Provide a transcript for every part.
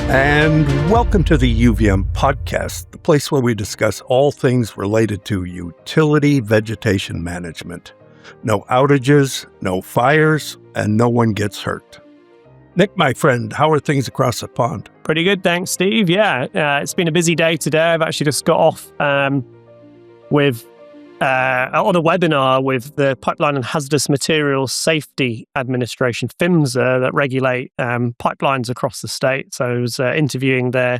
And welcome to the UVM podcast, the place where we discuss all things related to utility vegetation management. No outages, no fires, and no one gets hurt. Nick, my friend, how are things across the pond? Pretty good, thanks, Steve. Yeah, it's been a busy day today. I've actually just got off with on a webinar with the Pipeline and Hazardous Materials Safety Administration, PHMSA, that regulate pipelines across the state. So I was interviewing their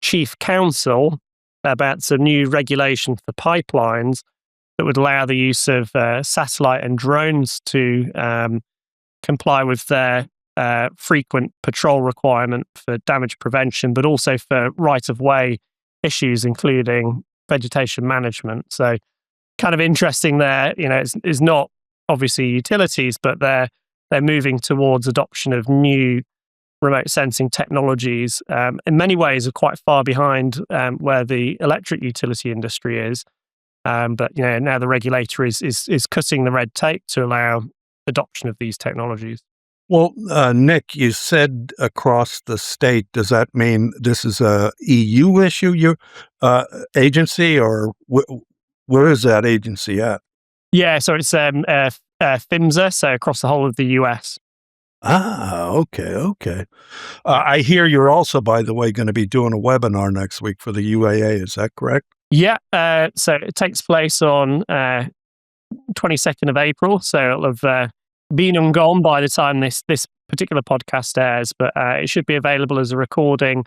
chief counsel about some new regulation for pipelines that would allow the use of satellite and drones to comply with their frequent patrol requirement for damage prevention, but also for right-of-way issues, including vegetation management. So kind of interesting there, it's not obviously utilities, but they're moving towards adoption of new remote sensing technologies. In many ways are quite far behind where the electric utility industry is. But now the regulator is cutting the red tape to allow adoption of these technologies. Well, Nick, you said across the state. Does that mean this is a EU issue, your agency, or where is that agency at? Yeah, so it's PHMSA, so across the whole of the US. Ah, okay. I hear you're also, by the way, going to be doing a webinar next week for the UAA. Is that correct? Yeah, so it takes place on 22nd of April, so it'll have been and gone by the time this particular podcast airs, but it should be available as a recording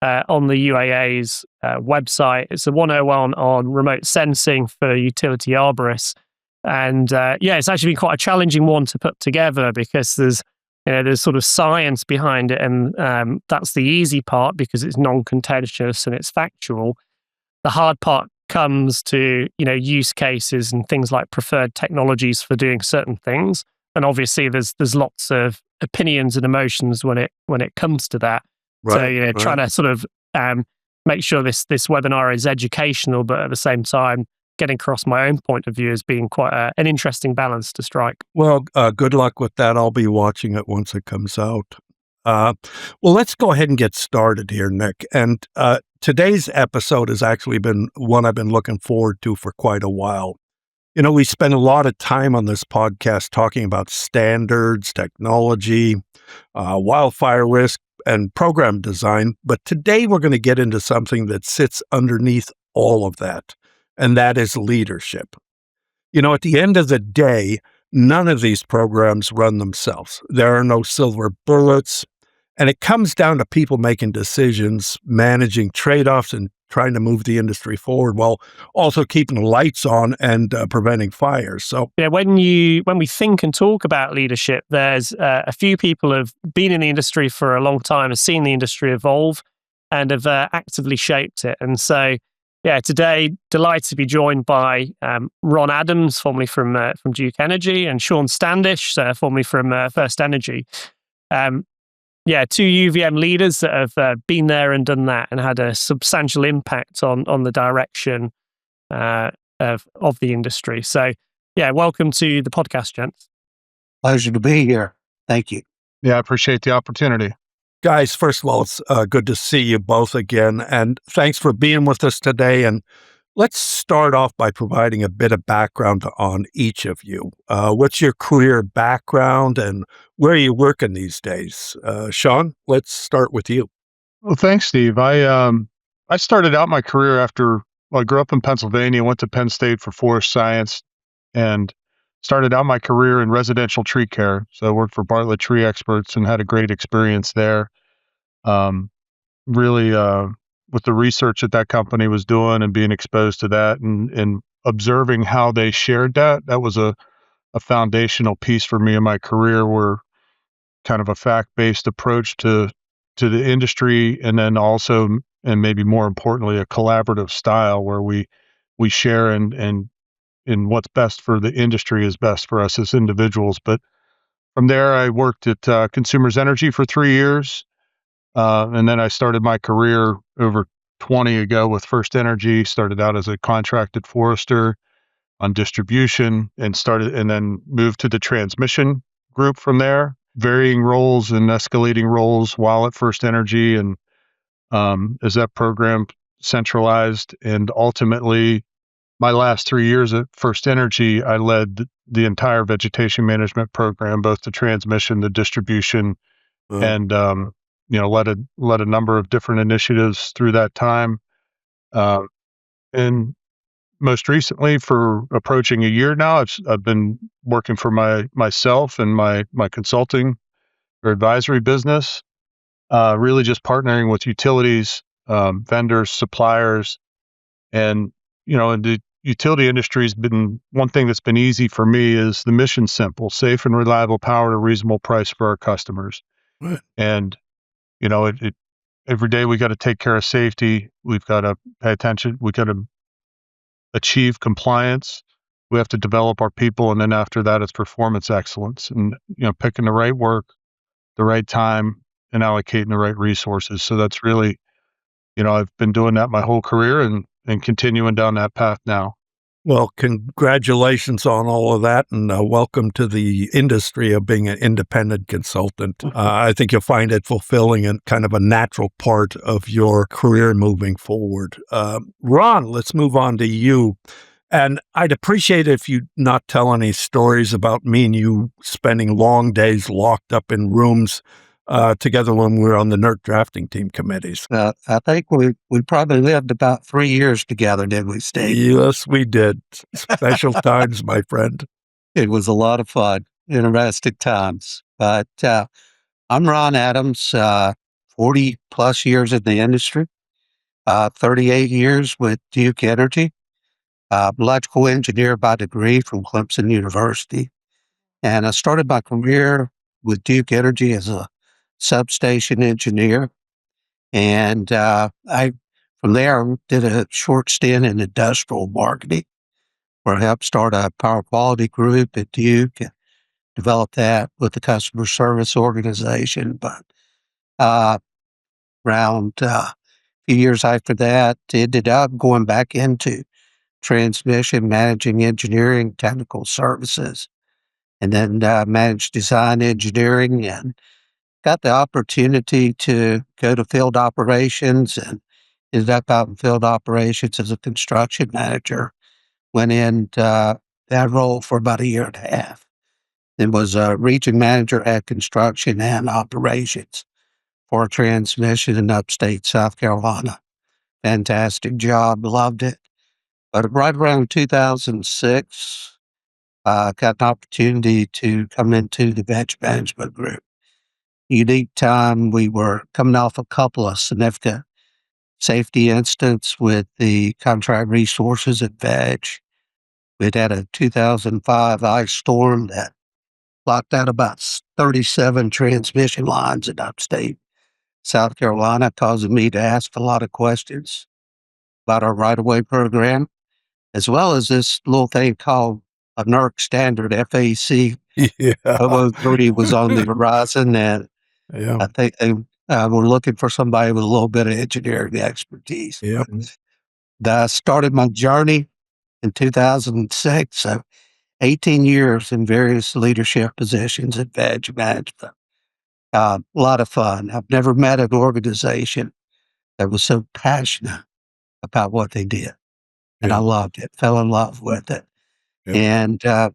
on the UAA's website. It's a 101 on remote sensing for utility arborists. And it's actually been quite a challenging one to put together because there's sort of science behind it. And that's the easy part because it's non-contentious and it's factual. The hard part comes to, use cases and things like preferred technologies for doing certain things. And obviously there's lots of opinions and emotions when it comes to that. Right, so, trying to sort of make sure this webinar is educational, but at the same time, getting across my own point of view as being quite an interesting balance to strike. Well, good luck with that. I'll be watching it once it comes out. Well, let's go ahead and get started here, Nick. And today's episode has actually been one I've been looking forward to for quite a while. We spend a lot of time on this podcast talking about standards, technology, wildfire risk, and program design. But today we're going to get into something that sits underneath all of that, and that is leadership. At the end of the day, none of these programs run themselves. There are no silver bullets, and it comes down to people making decisions, managing trade-offs, and trying to move the industry forward while also keeping the lights on and preventing fires. So, when we think and talk about leadership, there's a few people have been in the industry for a long time, have seen the industry evolve, and have actively shaped it. And so, today, delighted to be joined by Ron Adams, formerly from Duke Energy, and Shawn Standish, formerly from First Energy. Two UVM leaders that have been there and done that and had a substantial impact on the direction of the industry. So, welcome to the podcast, gents. Pleasure to be here. Thank you. Yeah, I appreciate the opportunity. Guys, first of all, it's good to see you both again, and thanks for being with us today. And let's start off by providing a bit of background on each of you. What's your career background and where are you working these days? Shawn, let's start with you. Well, thanks, Steve. I started out my career I grew up in Pennsylvania, went to Penn State for forest science, and started out my career in residential tree care. So I worked for Bartlett Tree Experts and had a great experience there. Really, with the research that company was doing and being exposed to that and observing how they shared that was a foundational piece for me in my career, where kind of a fact-based approach to the industry, and then also, and maybe more importantly, a collaborative style where we share and what's best for the industry is best for us as individuals. But from there, I worked at Consumers Energy for 3 years. And then I started my career over 20 ago with First Energy, started out as a contracted forester on distribution and then moved to the transmission group from there, varying roles and escalating roles while at First Energy, and as that program centralized. And ultimately, my last 3 years at First Energy, I led the entire vegetation management program, both the transmission, the distribution, and led a number of different initiatives through that time. And most recently, for approaching a year now, I've been working for myself and my consulting or advisory business, really just partnering with utilities, vendors, suppliers, and in the utility industry has been one thing that's been easy for me is the mission simple: safe and reliable power at a reasonable price for our customers. Right. And it every day we got to take care of safety. We've got to pay attention. We got to achieve compliance. We have to develop our people, and then after that, it's performance excellence, and picking the right work, the right time, and allocating the right resources. So that's really, I've been doing that my whole career, and continuing down that path now. Well, congratulations on all of that, and welcome to the industry of being an independent consultant. I think you'll find it fulfilling and kind of a natural part of your career moving forward. Ron, let's move on to you. And I'd appreciate it if you not tell any stories about me and you spending long days locked up in rooms together when we were on the NERC drafting team committees. I think we probably lived about 3 years together, didn't we, Steve? Yes, we did. Special times, my friend. It was a lot of fun, interesting times. But I'm Ron Adams, 40 plus years in the industry, 38 years with Duke Energy, electrical engineer by degree from Clemson University. And I started my career with Duke Energy as a substation engineer. And I, from there, did a short stint in industrial marketing, where I helped start a power quality group at Duke and developed that with the customer service organization. But around a few years after that, ended up going back into transmission, managing engineering, technical services, and then managed design engineering, and got the opportunity to go to field operations and ended up out in field operations as a construction manager. Went in that role for about a year and a half. Then was a region manager at construction and operations for transmission in upstate South Carolina. Fantastic job, loved it. But right around 2006, got an opportunity to come into the veg management group. Unique time. We were coming off a couple of significant safety incidents with the contract resources at Veg. We'd had a 2005 ice storm that locked out about 37 transmission lines in upstate South Carolina, causing me to ask a lot of questions about our right-of-way program, as well as this little thing called a NERC standard FAC Yeah. 003 was on the horizon, and Yeah. I think they were looking for somebody with a little bit of engineering expertise. Yep. I started my journey in 2006, so 18 years in various leadership positions at Veg Management. A lot of fun. I've never met an organization that was so passionate about what they did. And I loved it, fell in love with it. Yep. And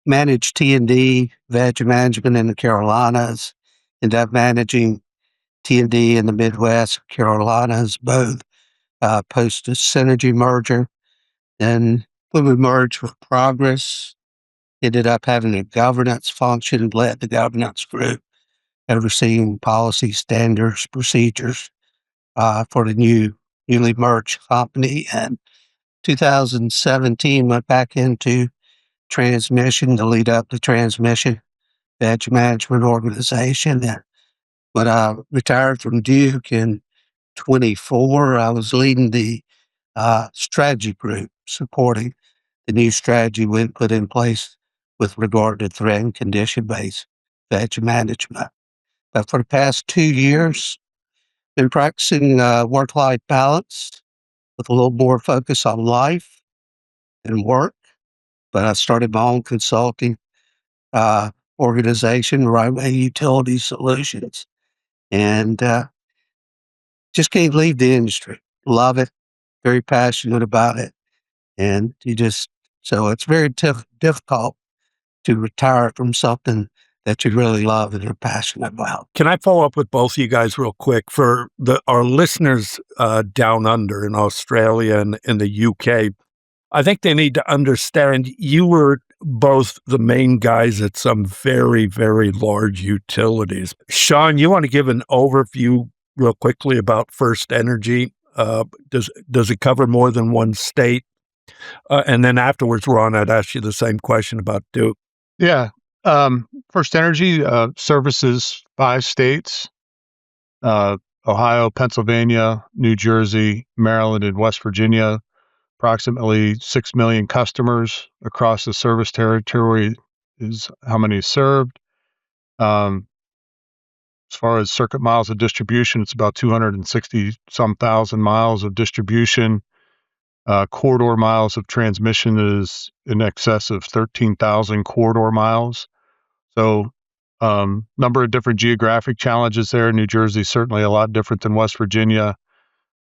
managed T&D, Veg Management in the Carolinas, ended up managing T&D in the Midwest, Carolinas, both post a synergy merger. And when we merged with Progress, ended up having a governance function, led the governance group, overseeing policy standards, procedures for the newly merged company. And 2017 went back into transmission to lead up the transmission veg management organization. And when I retired from Duke in 24, I was leading the strategy group, supporting the new strategy we put in place with regard to threat and condition-based veg management. But for the past 2 years, been practicing work-life balance with a little more focus on life and work. But I started my own consulting organization, Right Way Utility Solutions. And just can't leave the industry. Love it, very passionate about it. And so it's very difficult to retire from something that you really love and are passionate about. Can I follow up with both of you guys real quick for our listeners down under in Australia and in the UK? I think they need to understand you were both the main guys at some very, very large utilities. Shawn, you want to give an overview real quickly about First Energy? Does it cover more than one state? And then afterwards, Ron, I'd ask you the same question about Duke. Yeah. First Energy services 5 states, Ohio, Pennsylvania, New Jersey, Maryland, and West Virginia. Approximately 6 million customers across the service territory is how many is served. As far as circuit miles of distribution, it's about 260-some thousand miles of distribution. Corridor miles of transmission is in excess of 13,000 corridor miles. So, number of different geographic challenges there. New Jersey is certainly a lot different than West Virginia.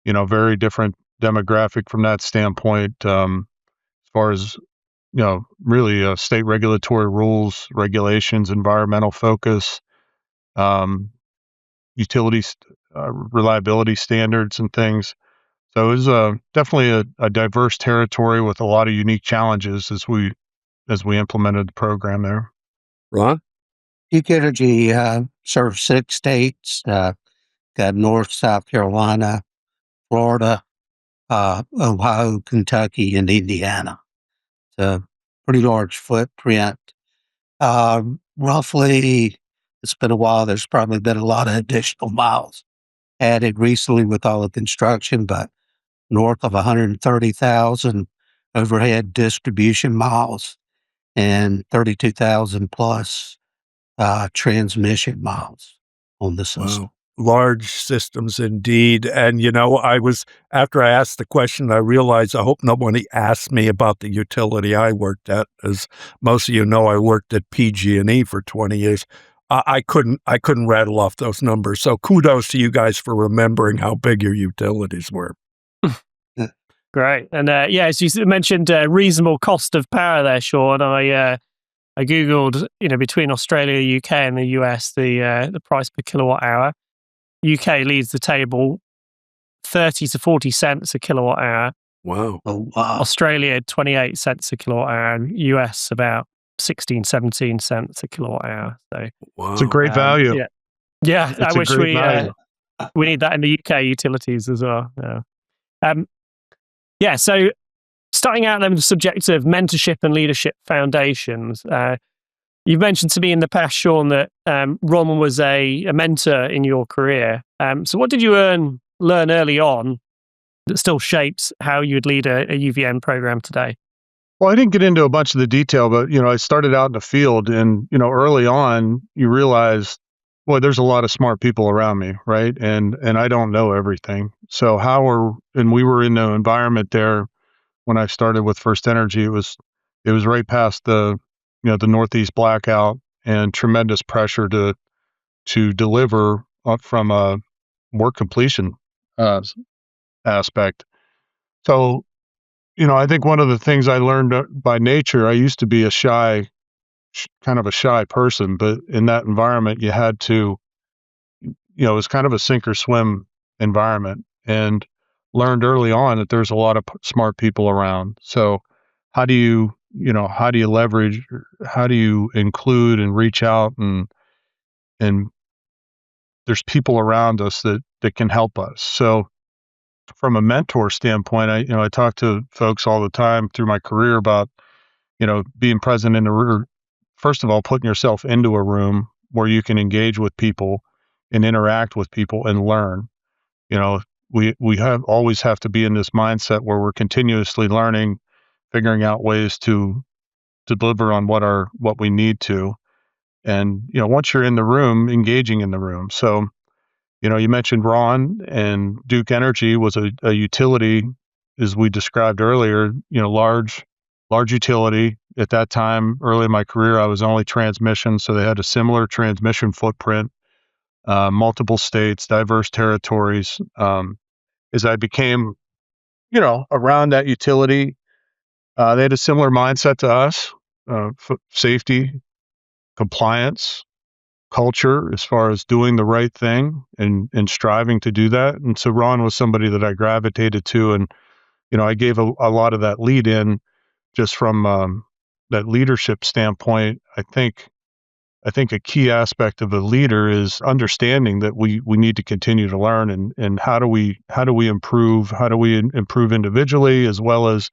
Very different demographic from that standpoint. As far as really state regulatory rules, regulations, environmental focus, utilities, reliability standards, and things. So it was definitely a diverse territory with a lot of unique challenges as we implemented the program there. Ron? Duke Energy serves 6 states, got North, South Carolina, Florida, Ohio, Kentucky, and Indiana. It's a pretty large footprint. Roughly, it's been a while. There's probably been a lot of additional miles added recently with all the construction, but north of 130,000 overhead distribution miles and 32,000 plus transmission miles on the system. Wow. Large systems indeed. And, after I asked the question, I realized I hope nobody asked me about the utility I worked at. As most of you know, I worked at PG&E for 20 years. I couldn't rattle off those numbers. So kudos to you guys for remembering how big your utilities were. Great. And as you mentioned, reasonable cost of power there, Shawn. I Googled, between Australia, UK, and the US, the price per kilowatt hour. UK leads the table, 30 to 40 cents a kilowatt hour. Wow. Oh, wow. Australia, 28 cents a kilowatt hour, and US about 16, 17 cents a kilowatt hour. So wow. It's a great value. Yeah. It's I wish value. we need that in the UK utilities as well. So starting out then with the subject of mentorship and leadership foundations, you've mentioned to me in the past, Shawn, that Ron was a mentor in your career. So what did you learn early on that still shapes how you would lead a UVM program today? Well, I didn't get into a bunch of the detail, but, I started out in the field and, early on, you realize, boy, there's a lot of smart people around me, right? And I don't know everything. So we were in the environment there when I started with First Energy. It was right past the Northeast Blackout and tremendous pressure to deliver from a work completion aspect. So, I think one of the things I learned by nature, I used to be kind of a shy person, but in that environment, you had to, it was kind of a sink or swim environment, and learned early on that there's a lot of smart people around. So how do you leverage, how do you include and reach out and there's people around us that can help us. So from a mentor standpoint, I talk to folks all the time through my career about, being present in the room. First of all, putting yourself into a room where you can engage with people and interact with people and learn. We always have to be in this mindset where we're continuously learning, figuring out ways to deliver on what we need to. And, once you're in the room, engaging in the room. So, you mentioned Ron, and Duke Energy was a utility, as we described earlier, large utility. At that time, early in my career, I was only transmission, so they had a similar transmission footprint. multiple states, diverse territories. As I became, around that utility, they had a similar mindset to us, safety, compliance, culture, as far as doing the right thing and striving to do that. And so Ron was somebody that I gravitated to, and I gave a lot of that lead in just from that leadership standpoint. I think a key aspect of a leader is understanding that we need to continue to learn, and how do we improve? How do we improve individually, as well as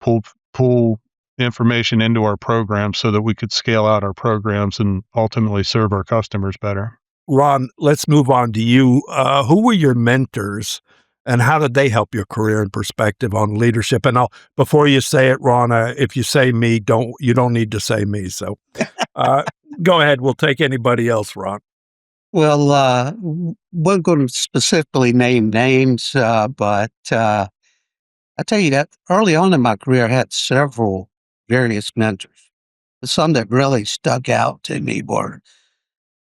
pull information into our programs so that we could scale out our programs and ultimately serve our customers better. Ron, let's move on to you. Who were your mentors, and how did they help your career and perspective on leadership? And before you say it, Ron, if you say me, you don't need to say me. So go ahead. We'll take anybody else, Ron. Well, wasn't going to specifically name names, but I tell you that early on in my career, I had several various mentors. Some that really stuck out to me were,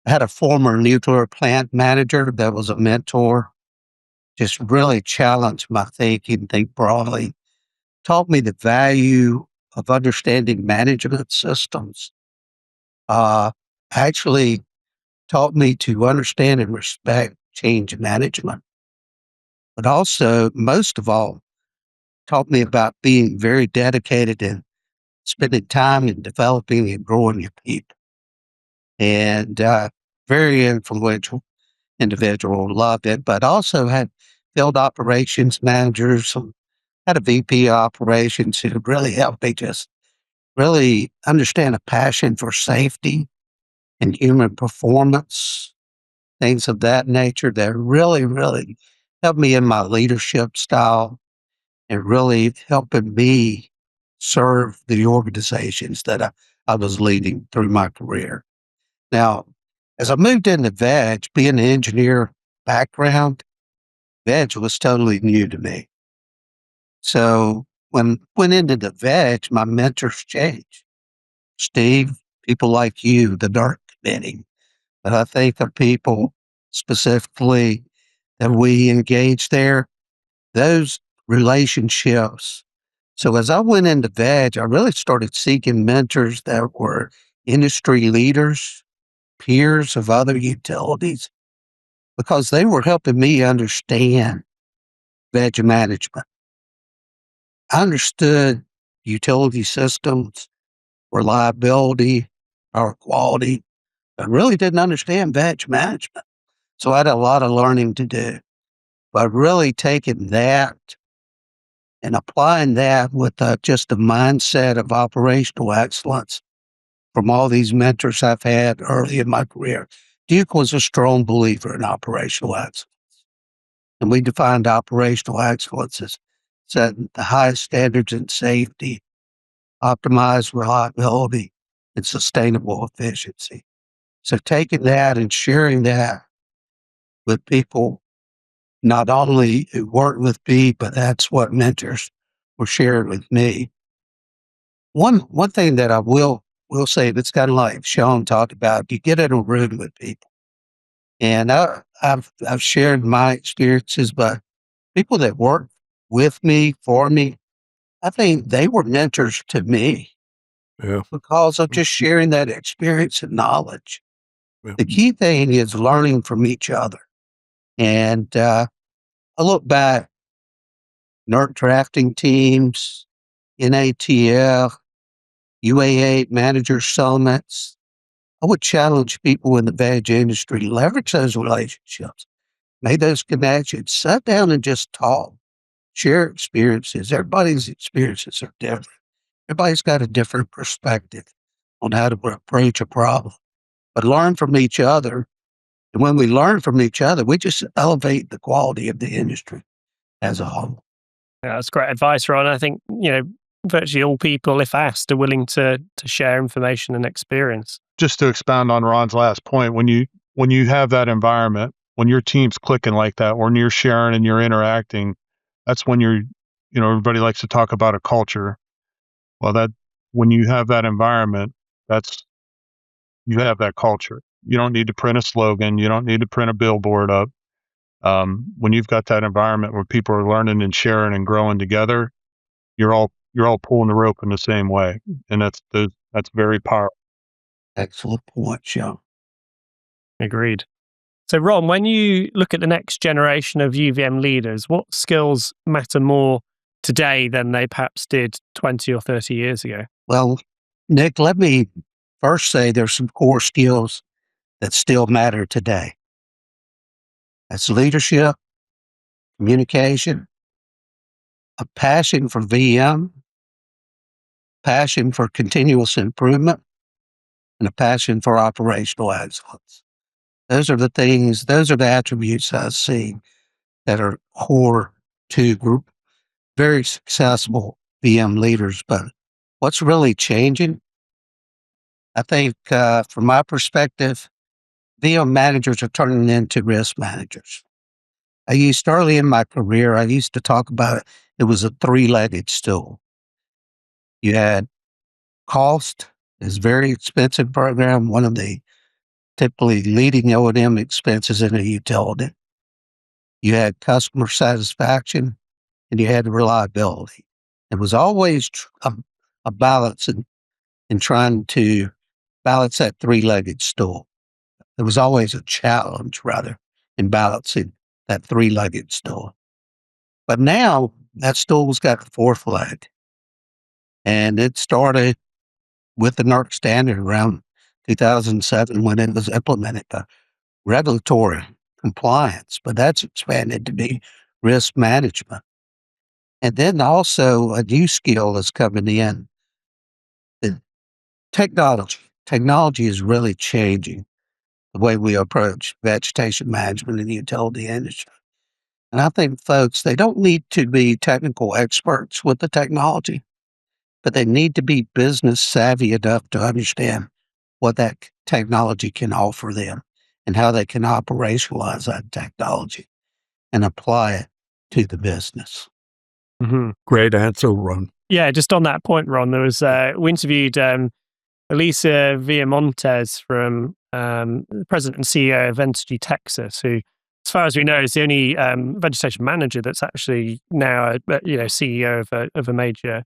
I had a former nuclear plant manager that was a mentor, just really challenged my thinking, think broadly, taught me the value of understanding management systems. Actually taught me to understand and respect change management, but also, most of all, taught me about being very dedicated and spending time in developing and growing your people. And very influential individual, loved it, but also had field operations managers, had a VP of operations who really helped me just really understand a passion for safety and human performance, things of that nature that really, really helped me in my leadership style and really helping me serve the organizations that I was leading through my career. Now, as I moved into veg, being an engineer background, veg was totally new to me. So when I went into the veg, my mentors changed. Steve, people like you, the NERC committee, but I think of people specifically that we engage there, those relationships. So as I went into veg, I really started seeking mentors that were industry leaders, peers of other utilities, because they were helping me understand veg management. I understood utility systems, reliability, power quality. I really didn't understand veg management. So I had a lot of learning to do. But really taking that and applying that with just a mindset of operational excellence from all these mentors I've had early in my career. Duke was a strong believer in operational excellence. And we defined operational excellence as setting the highest standards in safety, optimized reliability, and sustainable efficiency. So taking that and sharing that with people, not only who work with me, but that's what mentors were sharing with me. One thing that I will say that's kind of like Shawn talked about, you get in a room with people. And I've shared my experiences, but people that work with me, for me, I think they were mentors to me. Yeah. Because of just sharing that experience and knowledge. Yeah. The key thing is learning from each other. And I look back, NERC drafting teams, NATF, UAA manager summits. I would challenge people in the veg industry, leverage those relationships, make those connections, sit down and just talk, share experiences. Everybody's experiences are different. Everybody's got a different perspective on how to approach a problem, but learn from each other. And when we learn from each other, we just elevate the quality of the industry as a whole. Yeah, that's great advice, Ron. I think, virtually all people, if asked, are willing to share information and experience. Just to expound on Ron's last point, when you have that environment, when your team's clicking like that, when you're sharing and you're interacting, that's when everybody likes to talk about a culture. Well, when you have that environment, you have that culture. You don't need to print a slogan. You don't need to print a billboard up. When you've got that environment where people are learning and sharing and growing together, you're all pulling the rope in the same way, and that's very powerful. Excellent point, Shawn. Agreed. So, Ron, when you look at the next generation of UVM leaders, what skills matter more today than they perhaps did 20 or 30 years ago? Well, Nick, let me first say there's some core skills that still matter today. That's leadership, communication, a passion for VM, passion for continuous improvement, and a passion for operational excellence. Those are the attributes I see that are core to very successful VM leaders. But what's really changing, I think, from my perspective, VM managers are turning into risk managers. Early in my career, I used to talk about it. It was a three-legged stool. You had cost, is very expensive program, one of the typically leading O&M expenses in a utility. You had customer satisfaction, and you had reliability. It was always a balance in trying to balance that three-legged stool. There was always a challenge, rather, in balancing that three-legged stool. But now that stool's got a fourth leg. And it started with the NERC standard around 2007 when it was implemented, the regulatory compliance, but that's expanded to be risk management. And then also a new skill is coming in. The technology. Technology is really changing the way we approach vegetation management in the utility industry. And I think folks, they don't need to be technical experts with the technology, but they need to be business savvy enough to understand what that technology can offer them and how they can operationalize that technology and apply it to the business. Mm-hmm. Great answer, Ron. Yeah, just on that point, Ron, there was we interviewed Elisa Villamontes from the president and CEO of Entergy Texas, who, as far as we know, is the only vegetation manager that's actually now CEO of a major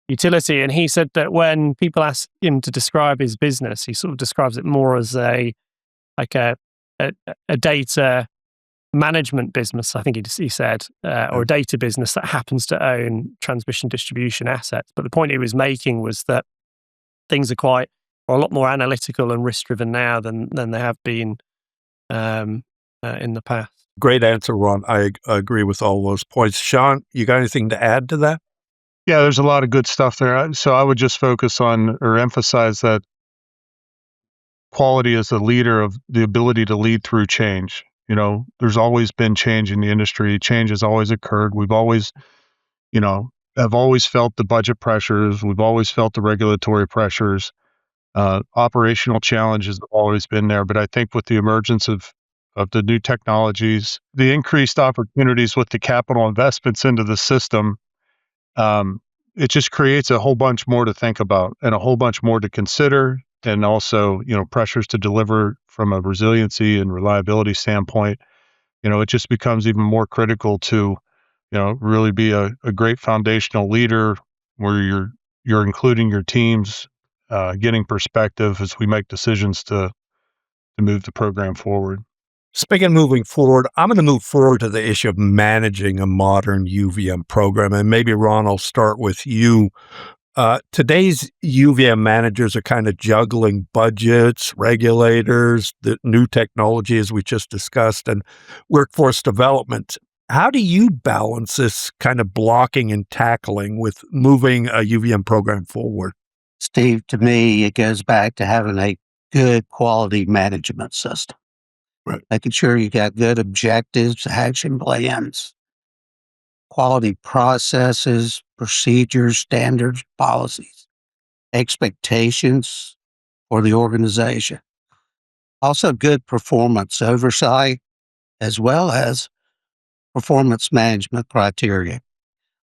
utility. And he said that when people ask him to describe his business, he sort of describes it more as a data management business, I think he said, or a data business that happens to own transmission distribution assets. But the point he was making was that things are a lot more analytical and risk-driven now than they have been in the past. Great answer, Ron. I agree with all those points. Shawn, you got anything to add to that? Yeah, there's a lot of good stuff there. So I would just focus on or emphasize that quality as a leader of the ability to lead through change. There's always been change in the industry. Change has always occurred. We've always, have always felt the budget pressures. We've always felt the regulatory pressures. Operational challenges have always been there. But I think with the emergence of the new technologies, the increased opportunities with the capital investments into the system, it just creates a whole bunch more to think about and a whole bunch more to consider. And also, pressures to deliver from a resiliency and reliability standpoint. It just becomes even more critical to, really be a great foundational leader where you're including your teams, getting perspective as we make decisions to move the program forward. Speaking of moving forward, I'm going to move forward to the issue of managing a modern UVM program. And maybe, Ron, I'll start with you. Today's UVM managers are kind of juggling budgets, regulators, the new technology, as we just discussed, and workforce development. How do you balance this kind of blocking and tackling with moving a UVM program forward? Steve, to me, it goes back to having a good quality management system. Right. Making sure you got good objectives, action plans, quality processes, procedures, standards, policies, expectations for the organization. Also, good performance oversight, as well as performance management criteria.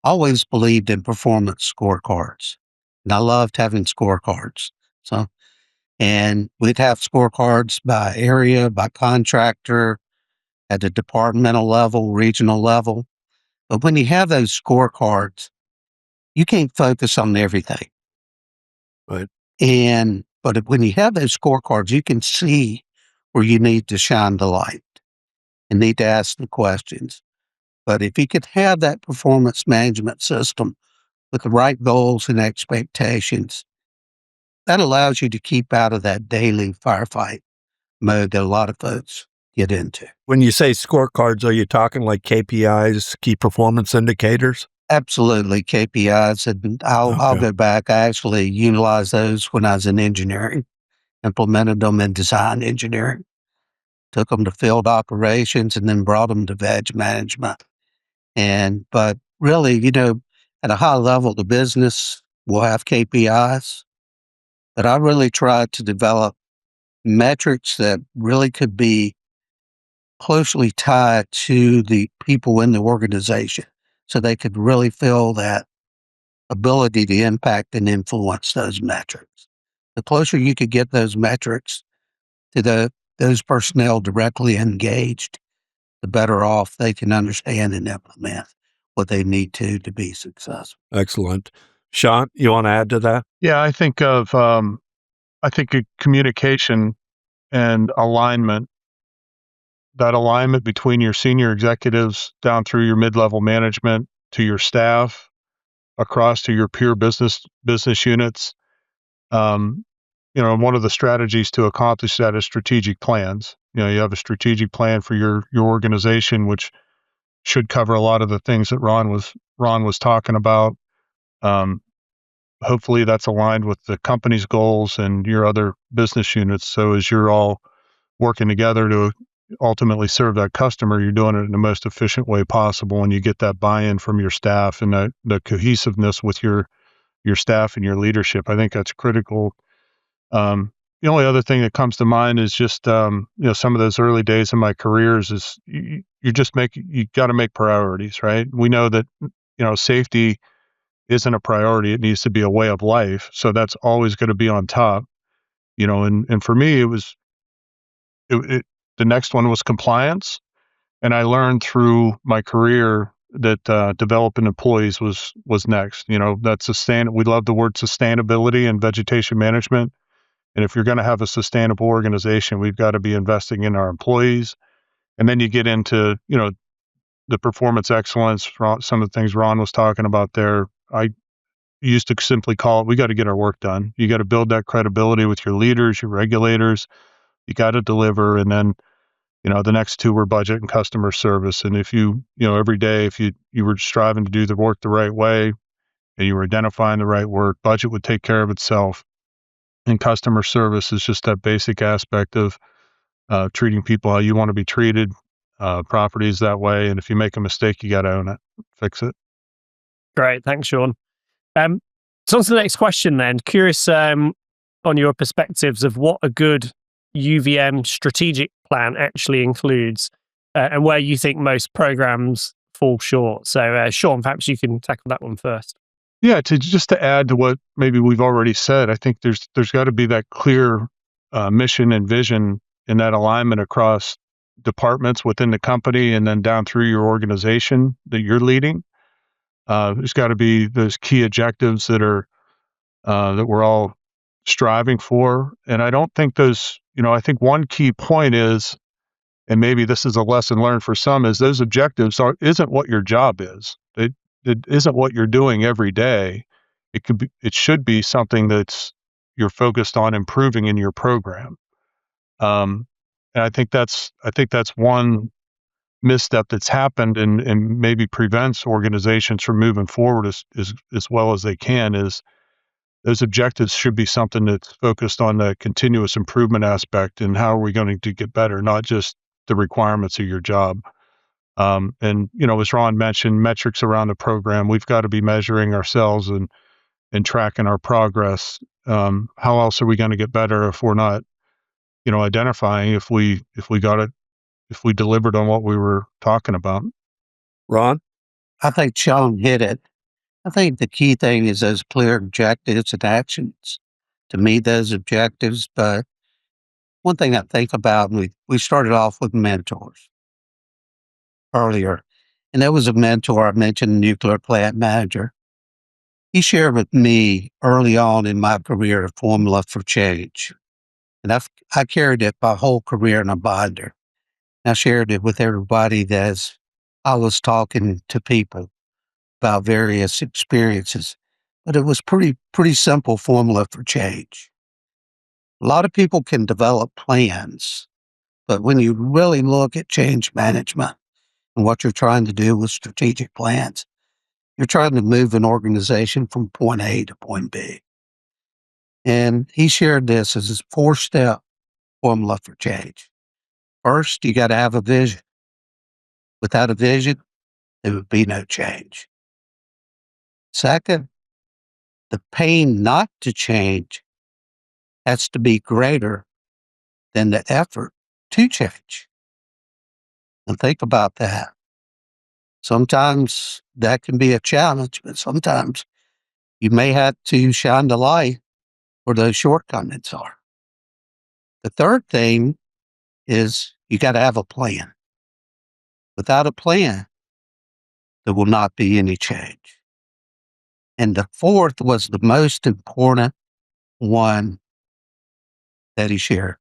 Always believed in performance scorecards, and I loved having scorecards. So And we'd have scorecards by area, by contractor, at the departmental level, regional level. But when you have those scorecards, you can't focus on everything. Right. But when you have those scorecards, you can see where you need to shine the light and need to ask the questions. But if you could have that performance management system with the right goals and expectations, that allows you to keep out of that daily firefight mode that a lot of folks get into. When you say scorecards, are you talking like KPIs, key performance indicators? Absolutely, KPIs. And I'll Okay. go back. I actually utilized those when I was in engineering, implemented them in design engineering, took them to field operations, and then brought them to veg management. But really, at a high level, the business will have KPIs, but I really tried to develop metrics that really could be closely tied to the people in the organization so they could really feel that ability to impact and influence those metrics. The closer you could get those metrics to those personnel directly engaged, the better off they can understand and implement what they need to be successful. Excellent. Shawn, you want to add to that? Yeah, I think communication and alignment, that alignment between your senior executives down through your mid-level management to your staff, across to your peer business units. One of the strategies to accomplish that is strategic plans. You have a strategic plan for your organization, which should cover a lot of the things that Ron was talking about. Hopefully that's aligned with the company's goals and your other business units. So as you're all working together to ultimately serve that customer, you're doing it in the most efficient way possible, and you get that buy-in from your staff and the cohesiveness with your staff and your leadership. I think that's critical. The only other thing that comes to mind is just some of those early days in my careers is you got to make priorities, right? We know that safety isn't a priority; it needs to be a way of life. So that's always going to be on top. And for me, the next one was compliance, and I learned through my career that developing employees was next. That's we love the word sustainability and vegetation management. And if you're going to have a sustainable organization, we've got to be investing in our employees. And then you get into, the performance excellence, some of the things Ron was talking about there. I used to simply call it, we got to get our work done. You got to build that credibility with your leaders, your regulators. You got to deliver. And then, the next two were budget and customer service. And if every day, if you were striving to do the work the right way and you were identifying the right work, budget would take care of itself. And customer service is just that basic aspect of treating people how you want to be treated, properties that way. And if you make a mistake, you got to own it, fix it. Great. Thanks, Shawn. So on to the next question then. Curious on your perspectives of what a good UVM strategic plan actually includes and where you think most programs fall short. So Shawn, perhaps you can tackle that one first. Yeah, to add to what maybe we've already said, I think there's got to be that clear mission and vision and that alignment across departments within the company and then down through your organization that you're leading. There's got to be those key objectives that we're all striving for. And I don't think I think one key point is, and maybe this is a lesson learned for some, is those objectives isn't what your job is. It isn't what you're doing every day. It should be something you're focused on improving in your program. And I think that's one misstep that's happened and maybe prevents organizations from moving forward as well as they can, is those objectives should be something that's focused on the continuous improvement aspect and how are we going to get better, not just the requirements of your job. As Ron mentioned, metrics around the program, we've got to be measuring ourselves and tracking our progress. How else are we going to get better if we're not, identifying if we delivered on what we were talking about? Ron? I think Shawn hit it. I think the key thing is those clear objectives and actions to meet those objectives. But one thing I think about, we started off with mentors earlier, and there was a mentor I mentioned, nuclear plant manager. He shared with me early on in my career a formula for change. And I carried it my whole career in a binder. I shared it with everybody as I was talking to people about various experiences. But it was pretty simple formula for change. A lot of people can develop plans, but when you really look at change management and what you're trying to do with strategic plans, you're trying to move an organization from point A to point B. And he shared this as his 4-step formula for change. First, you got to have a vision. Without a vision, there would be no change. Second, the pain not to change has to be greater than the effort to change. And think about that. Sometimes that can be a challenge, but sometimes you may have to shine the light where those shortcomings are. The third thing is you got to have a plan. Without a plan, there will not be any change. And the fourth was the most important one that he shared.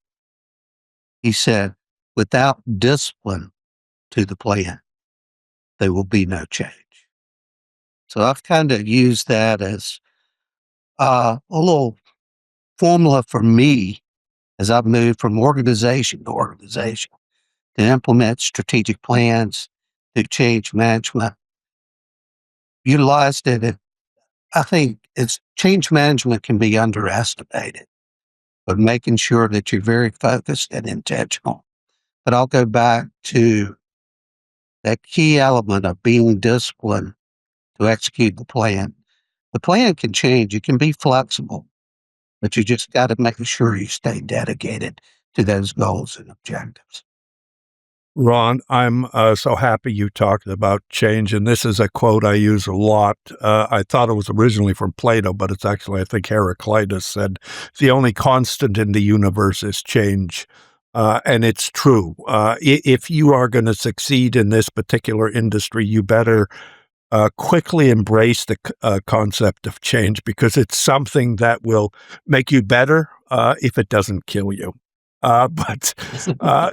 He said, without discipline to the plan, there will be no change. So I've kind of used that as a little formula for me as I've moved from organization to organization to implement strategic plans, to change management. Utilized it. I think change management can be underestimated, but making sure that you're very focused and intentional. But I'll go back to that key element of being disciplined to execute the plan. The plan can change. It can be flexible, but you just got to make sure you stay dedicated to those goals and objectives. Ron, I'm so happy you talked about change, and this is a quote I use a lot. I thought it was originally from Plato, but it's actually, I think, Heraclitus said, the only constant in the universe is change. And it's true. If you are going to succeed in this particular industry, you better quickly embrace the concept of change, because it's something that will make you better if it doesn't kill you. But I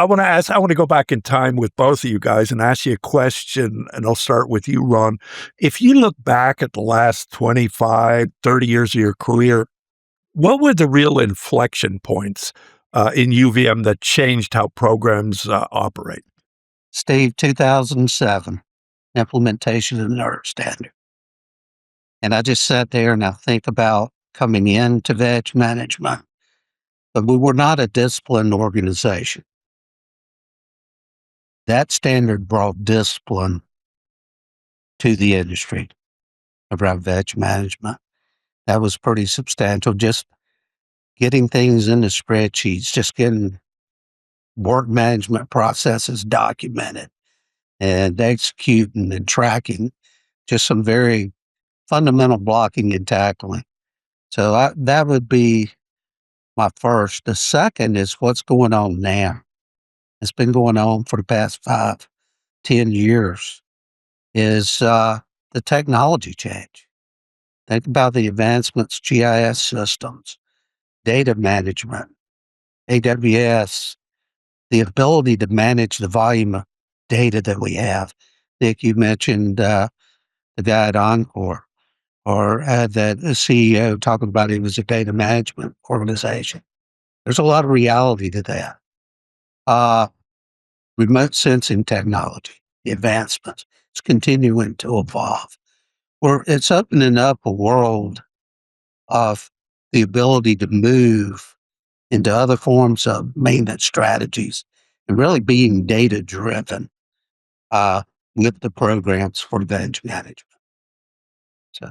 want to go back in time with both of you guys and ask you a question, and I'll start with you, Ron. If you look back at the last 25, 30 years of your career, what were the real inflection points in UVM that changed how programs operate? Steve, 2007, implementation of the NERC standard. And I just sat there and I think about coming into veg management, but we were not a disciplined organization. That standard brought discipline to the industry around veg management. That was pretty substantial. Just getting things into spreadsheets, just getting work management processes documented and executing and tracking, just some very fundamental blocking and tackling. So that would be my first. The second is what's going on now. It's been going on for the past 5, 10 years, is the technology change. Think about the advancements, GIS systems, data management, AWS, the ability to manage the volume of data that we have. Nick, you mentioned the guy at Encore, or had the CEO talking about it was a data management organization. There's a lot of reality to that. Remote sensing technology, the advancements, it's continuing to evolve. It's opening up a world of the ability to move into other forms of maintenance strategies and really being data driven with the programs for veg management. So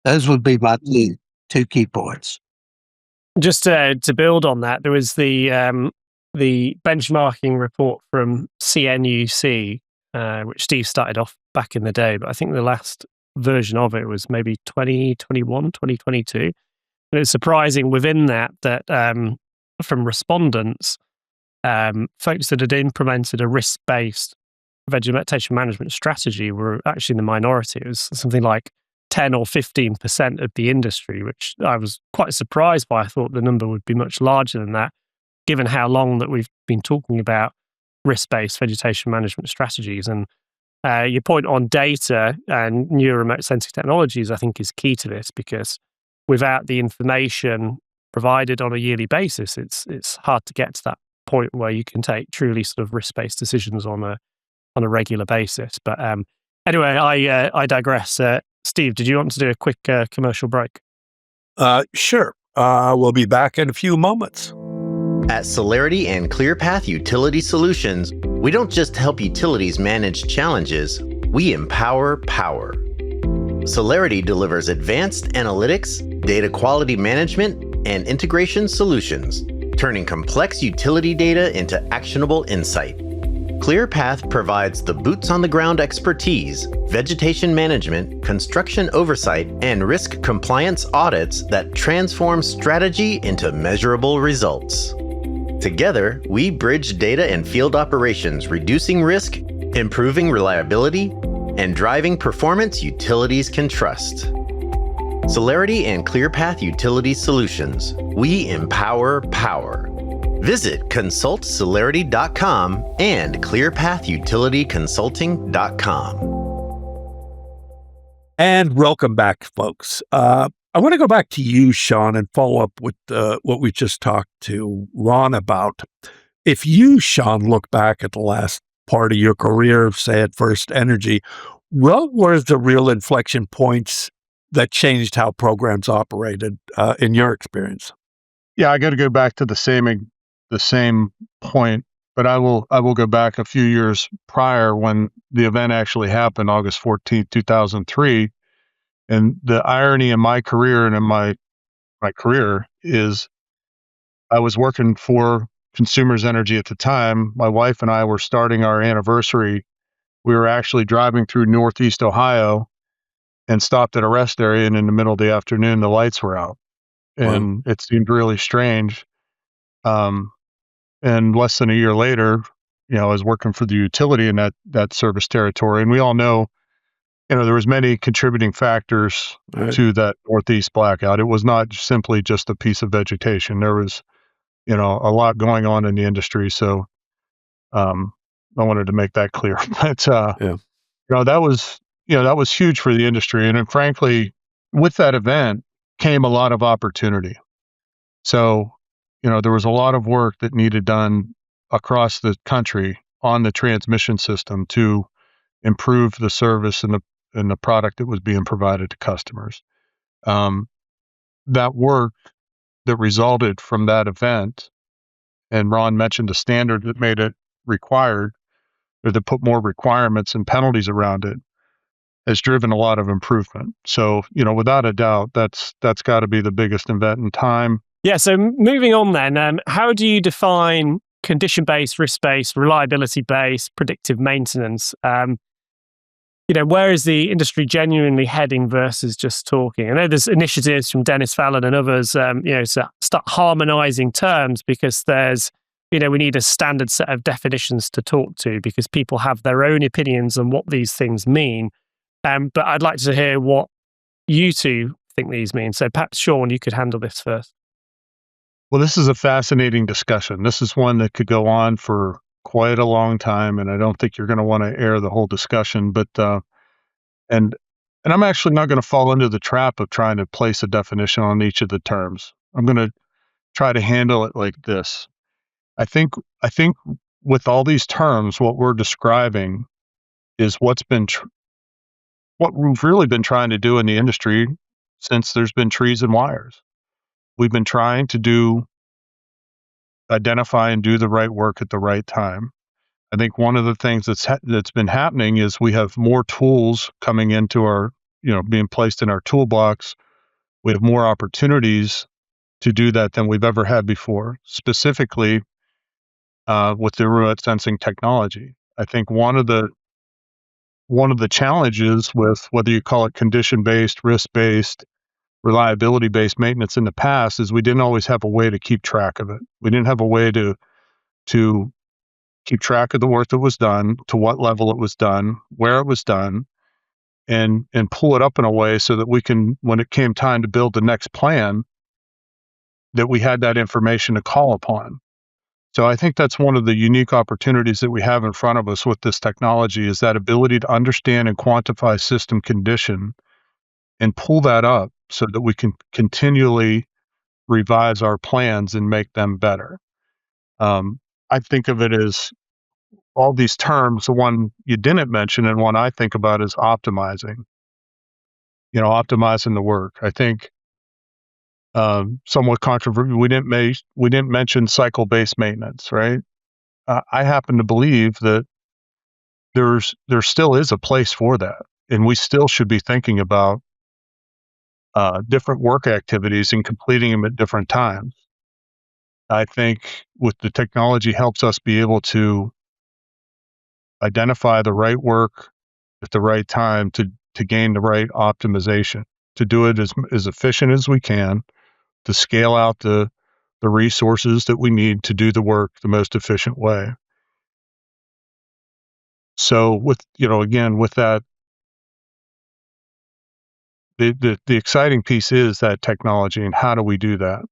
those would be my two key points. Just to build on that, there was the benchmarking report from CNUC, which Steve started off back in the day, but I think the last version of it was maybe 2021, 2022. And it's surprising within that from respondents, folks that had implemented a risk-based vegetation management strategy were actually in the minority. It was something like 10 or 15% of the industry, which I was quite surprised by. I thought the number would be much larger than that, given how long that we've been talking about risk-based vegetation management strategies. And your point on data and new remote sensing technologies, I think, is key to this, because without the information provided on a yearly basis, it's hard to get to that point where you can take truly sort of risk-based decisions on a regular basis. But anyway, I digress. Steve, did you want to do a quick commercial break? Sure. We'll be back in a few moments. At Celerity and ClearPath Utility Solutions, we don't just help utilities manage challenges, we empower power. Celerity delivers advanced analytics, data quality management, and integration solutions, turning complex utility data into actionable insight. ClearPath provides the boots-on-the-ground expertise, vegetation management, construction oversight, and risk compliance audits that transform strategy into measurable results. Together, we bridge data and field operations, reducing risk, improving reliability, and driving performance utilities can trust. Celerity and ClearPath Utility Solutions. We empower power. Visit consultcelerity.com and clearpathutilityconsulting.com. And welcome back, folks. I want to go back to you, Shawn, and follow up with what we just talked to Ron about. If you, Shawn, look back at the last part of your career, say at First Energy, what were the real inflection points that changed how programs operated in your experience? Yeah, I got to go back to the same point, but I will go back a few years prior when the event actually happened, August 14th, 2003. And the irony in my career and in my career is I was working for Consumers Energy at the time. My wife and I were starting our anniversary. We were actually driving through Northeast Ohio and stopped at a rest area, and in the middle of the afternoon, the lights were out. And It seemed really strange. And less than a year later, I was working for the utility in that service territory. And we all know, there was many contributing factors to that Northeast blackout. It was not simply just a piece of vegetation. There was, a lot going on in the industry. So I wanted to make that clear. But, that was huge for the industry. And frankly, with that event came a lot of opportunity. So, there was a lot of work that needed done across the country on the transmission system to improve the service and the product that was being provided to customers. That work that resulted from that event, and Ron mentioned a standard that made it required, or that put more requirements and penalties around it, has driven a lot of improvement. So, without a doubt, that's got to be the biggest event in time. Yeah, so moving on then, how do you define condition-based, risk-based, reliability-based, predictive maintenance? Where is the industry genuinely heading versus just talking? I know there's initiatives from Dennis Fallon and others, to start harmonizing terms, because there's, we need a standard set of definitions to talk to, because people have their own opinions on what these things mean. But I'd like to hear what you two think these mean. So perhaps, Shawn, you could handle this first. Well, this is a fascinating discussion. This is one that could go on for quite a long time, and I don't think you're going to want to air the whole discussion. But and I'm actually not going to fall into the trap of trying to place a definition on each of the terms. I'm going to try to handle it like this. I think with all these terms, what we're describing is what we've really been trying to do in the industry since there's been trees and wires. We've been trying to identify and do the right work at the right time. I think one of the things that's been happening is we have more tools coming into our, being placed in our toolbox. We have more opportunities to do that than we've ever had before, specifically with the remote sensing technology. I think one of the challenges with whether you call it condition-based, risk-based, reliability-based maintenance in the past is we didn't always have a way to keep track of it. We didn't have a way to keep track of the work that was done, to what level it was done, where it was done, and pull it up in a way so that we can, when it came time to build the next plan, that we had that information to call upon. So I think that's one of the unique opportunities that we have in front of us with this technology, is that ability to understand and quantify system condition and pull that up so that we can continually revise our plans and make them better. I think of it as all these terms. The one you didn't mention and one I think about is optimizing. Optimizing the work. I think somewhat controversial. We didn't mention cycle-based maintenance, right? I happen to believe that there still is a place for that, and we still should be thinking about different work activities and completing them at different times. I think with the technology helps us be able to identify the right work at the right time to gain the right optimization, to do it as efficient as we can, to scale out the resources that we need to do the work the most efficient way. So with that, the exciting piece is that technology and how do we do that?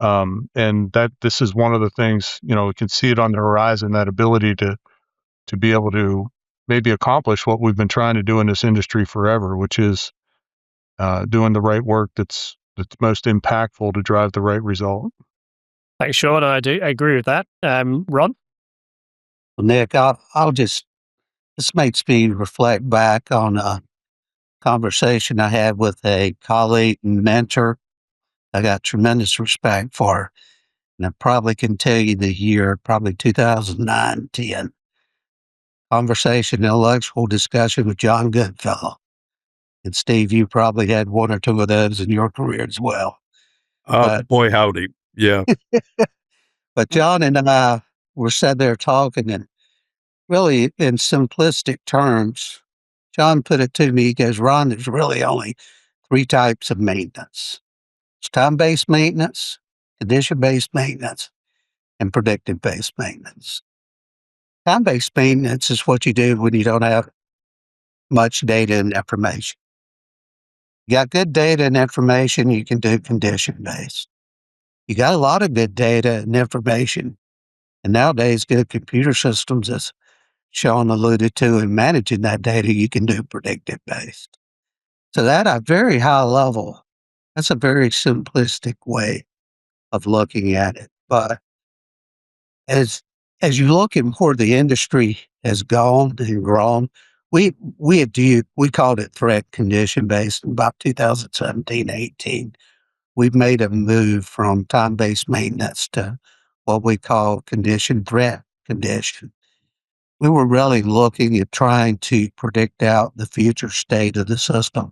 And that this is one of the things, we can see it on the horizon, that ability to be able to maybe accomplish what we've been trying to do in this industry forever, which is doing the right work that's most impactful to drive the right result. Thanks, Shawn. I agree with that. Ron? Well, Nick, this makes me reflect back on a conversation I had with a colleague and mentor I got tremendous respect for. And I probably can tell you the year, probably 2009, 10. Conversation, intellectual discussion with John Goodfellow. And Steve, you probably had one or two of those in your career as well. Boy, howdy. Yeah. But John and I were sat there talking, and really in simplistic terms, John put it to me, he goes, Ron, there's really only three types of maintenance. It's time-based maintenance, condition-based maintenance, and predictive-based maintenance. Time-based maintenance is what you do when you don't have much data and information. You got good data and information, you can do condition-based. You got a lot of good data and information, and nowadays good computer systems, as Shawn alluded to, in managing that data, you can do predictive-based. So that at a very high level, that's a very simplistic way of looking at it. But as you look at where the industry has gone and grown, we called it threat condition based in about 2017, 18. We've made a move from time-based maintenance to what we call condition threat condition. We were really looking at trying to predict out the future state of the system.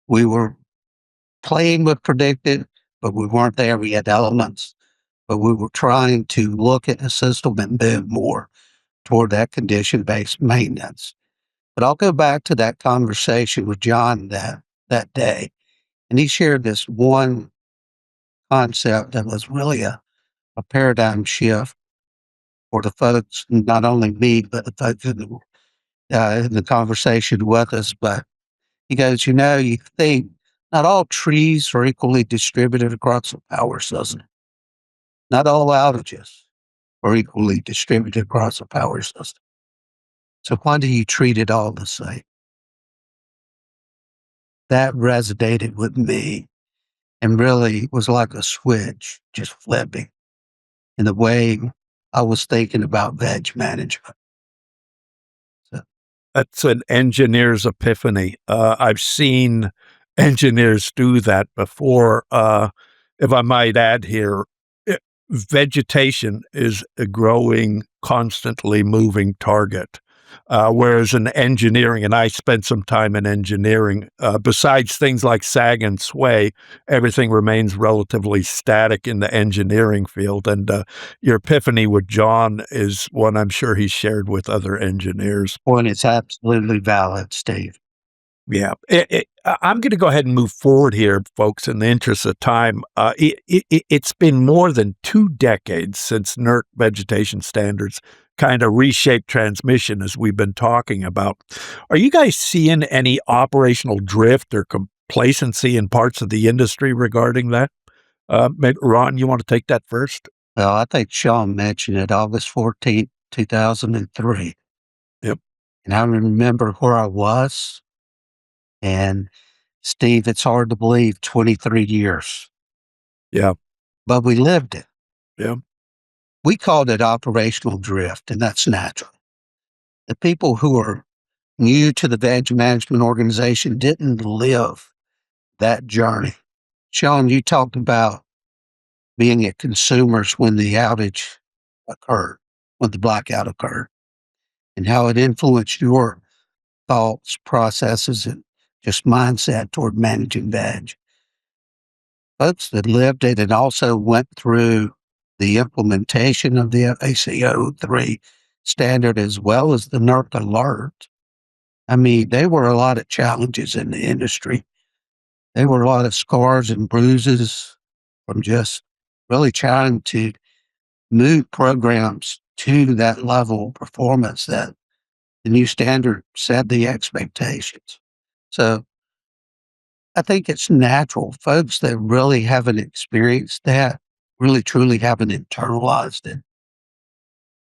We were playing with predicted, but we weren't there. We had elements, but we were trying to look at the system and move more toward that condition-based maintenance. But I'll go back to that conversation with John that day, and he shared this one concept that was really a paradigm shift for the folks, not only me, but the folks in the conversation with us. But he goes, you think not all trees are equally distributed across the power system. Not all outages are equally distributed across the power system. So why do you treat it all the same? That resonated with me and really was like a switch just flipping in the way I was thinking about veg management. That's an engineer's epiphany. I've seen engineers do that before. If I might add here, vegetation is a growing, constantly moving target. Whereas in engineering, and I spent some time in engineering, besides things like sag and sway, everything remains relatively static in the engineering field. And your epiphany with John is one I'm sure he's shared with other engineers. Point is absolutely valid, Steve. Yeah. I'm going to go ahead and move forward here, folks, in the interest of time. It's been more than 2 decades since NERC vegetation standards kind of reshaped transmission, as we've been talking about. Are you guys seeing any operational drift or complacency in parts of the industry regarding that? Maybe, Ron, you want to take that first? Well, I think Shawn mentioned it, August 14th, 2003. Yep. And I remember where I was. And Steve, it's hard to believe 23 years. Yeah. But we lived it. Yeah. We called it operational drift, and that's natural. The people who are new to the vegetation management organization didn't live that journey. Shawn, you talked about being at consumers when the outage occurred, when the blackout occurred, and how it influenced your thoughts, processes, and just mindset toward managing veg. Folks that lived it and also went through the implementation of the FAC-003 standard as well as the NERC alert. I mean, there were a lot of challenges in the industry. There were a lot of scars and bruises from just really trying to move programs to that level of performance that the new standard set the expectations. So I think it's natural. Folks that really haven't experienced that really truly haven't internalized it.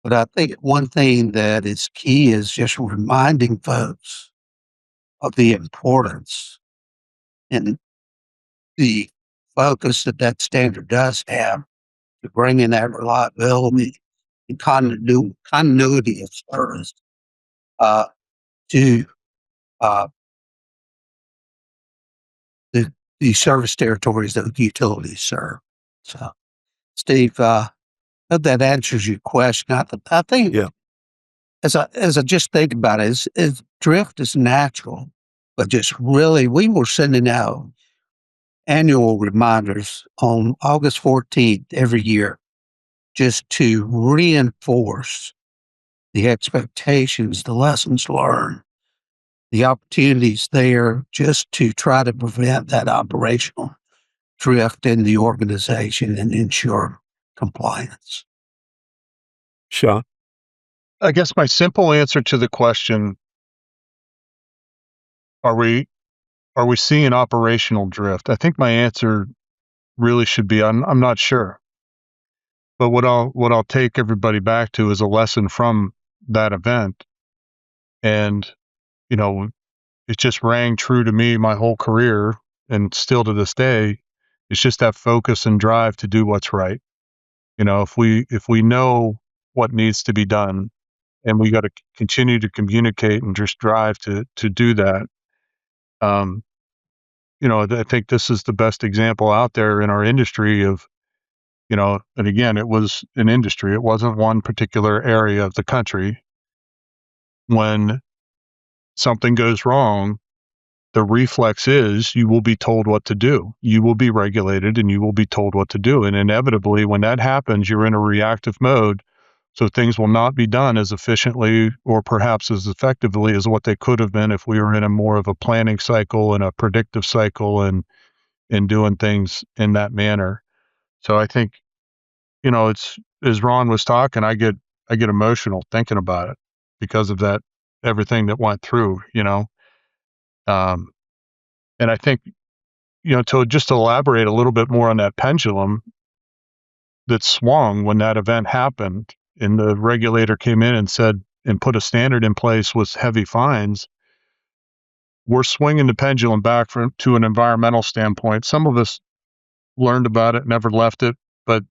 But I think one thing that is key is just reminding folks of the importance and the focus that that standard does have to bring in that reliability and continuity of service to the service territories that utilities serve. So, Steve, hope that answers your question. I think as I just think about it, is drift is natural, but just really, we were sending out annual reminders on August 14th every year just to reinforce the expectations, the lessons learned, the opportunities there just to try to prevent that operational drift in the organization and ensure compliance. Shawn? I guess my simple answer to the question, are we seeing operational drift? I think my answer really should be, I'm not sure. But what I'll take everybody back to is a lesson from that event. And, you know, it just rang true to me my whole career and still to this day. It's just that focus and drive to do what's right. You know, if we know what needs to be done and we got to continue to communicate and just drive to do that. You know, I think this is the best example out there in our industry of, you know, and again, it was an industry. It wasn't one particular area of the country. When something goes wrong, the reflex is you will be told what to do. You will be regulated and you will be told what to do. And inevitably, when that happens, you're in a reactive mode. So things will not be done as efficiently or perhaps as effectively as what they could have been if we were in a more of a planning cycle and a predictive cycle and doing things in that manner. So I think, you know, it's, as Ron was talking, I get emotional thinking about it because of that, everything that went through, you know. And I think, you know, to just elaborate a little bit more on that pendulum that swung when that event happened and the regulator came in and said, and put a standard in place with heavy fines, we're swinging the pendulum back to an environmental standpoint. Some of us learned about it, never left it, but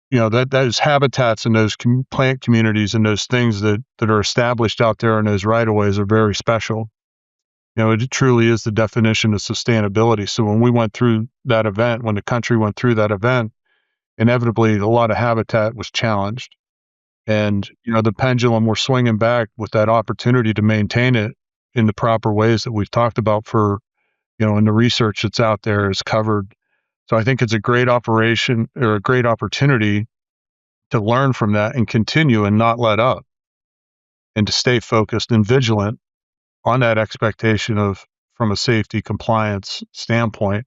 you know, those habitats and those plant communities and those things that are established out there in those right-of-ways are very special. You know, it truly is the definition of sustainability. So when we went through that event, when the country went through that event, inevitably a lot of habitat was challenged. And, you know, the pendulum, we're swinging back with that opportunity to maintain it in the proper ways that we've talked about for, you know, in the research that's out there is covered. So I think it's a great operation or a great opportunity to learn from that and continue and not let up and to stay focused and vigilant on that expectation of from a safety compliance standpoint,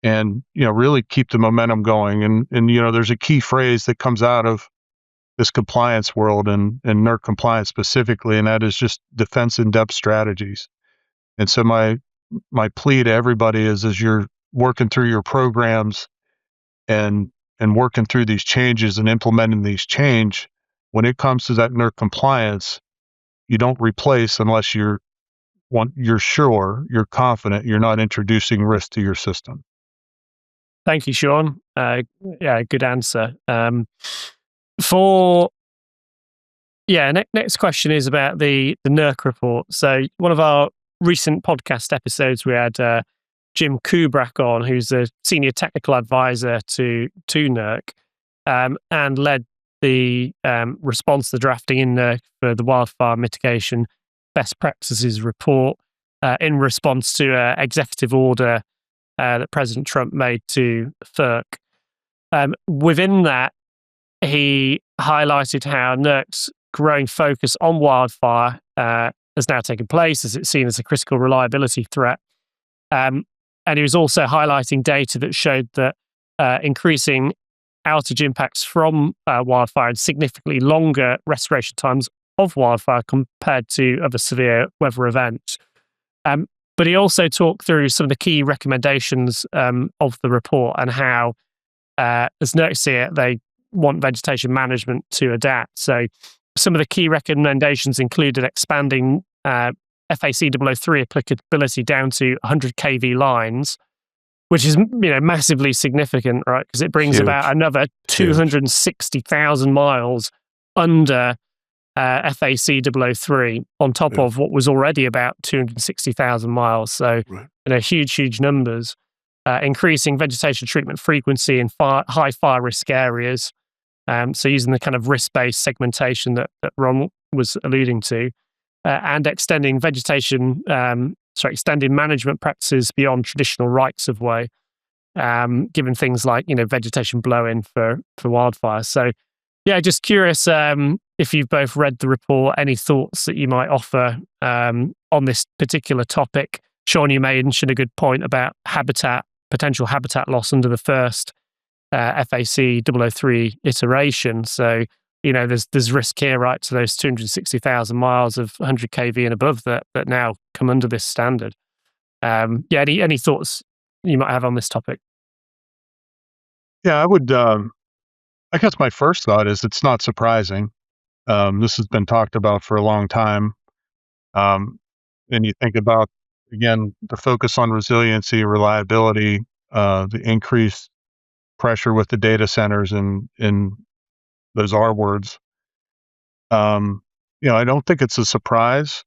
and really keep the momentum going. And there's a key phrase that comes out of this compliance world and NERC compliance specifically, and that is just defense in depth strategies. And so my plea to everybody is, as you're working through your programs and working through these changes and implementing these change, when it comes to that NERC compliance, you don't replace unless you're sure, you're confident you're not introducing risk to your system. Thank you, Shawn. Good answer. Next question is about the NERC report. So one of our recent podcast episodes, we had Jim Kubrak on, who's a senior technical advisor to NERC, and led the response to the drafting in NERC for the wildfire mitigation best practices report in response to an executive order that President Trump made to FERC. Within that, he highlighted how NERC's growing focus on wildfire has now taken place as it's seen as a critical reliability threat. And he was also highlighting data that showed that increasing outage impacts from wildfire and significantly longer restoration times of wildfire compared to other severe weather events. But he also talked through some of the key recommendations of the report and how, as NERC see it, they want vegetation management to adapt. So some of the key recommendations included expanding FAC-003 applicability down to 100 kV lines, which is massively significant, right? Because it brings about another 260,000 miles under FAC-003 on top of what was already about 260,000 miles. So, huge numbers. Increasing vegetation treatment frequency in high fire risk areas. So using the kind of risk-based segmentation that Ron was alluding to, and extending extending management practices beyond traditional rights of way, given things like vegetation blow-in for wildfire. So, just curious if you've both read the report, any thoughts that you might offer on this particular topic. Shawn, you mentioned a good point about potential habitat loss under the first FAC-003 iteration. So, there's risk here, right, to those 260,000 miles of 100 kV and above that now come under this standard. Any thoughts you might have on this topic? Yeah, I would. I guess my first thought is it's not surprising. This has been talked about for a long time. And you think about, again, the focus on resiliency, reliability, the increased pressure with the data centers and those R words. I don't think it's a surprise.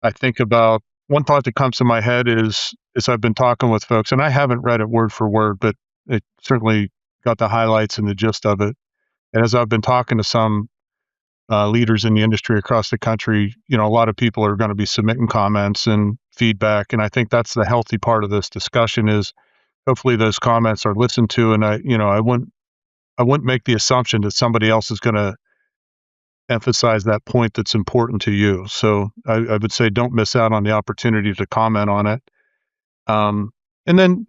I think about one thought that comes to my head is I've been talking with folks, and I haven't read it word for word, but it certainly got the highlights and the gist of it. And as I've been talking to some leaders in the industry across the country, a lot of people are going to be submitting comments and feedback. And I think that's the healthy part of this discussion is hopefully those comments are listened to. And I wouldn't make the assumption that somebody else is going to emphasize that point that's important to you. So I would say don't miss out on the opportunity to comment on it. And then,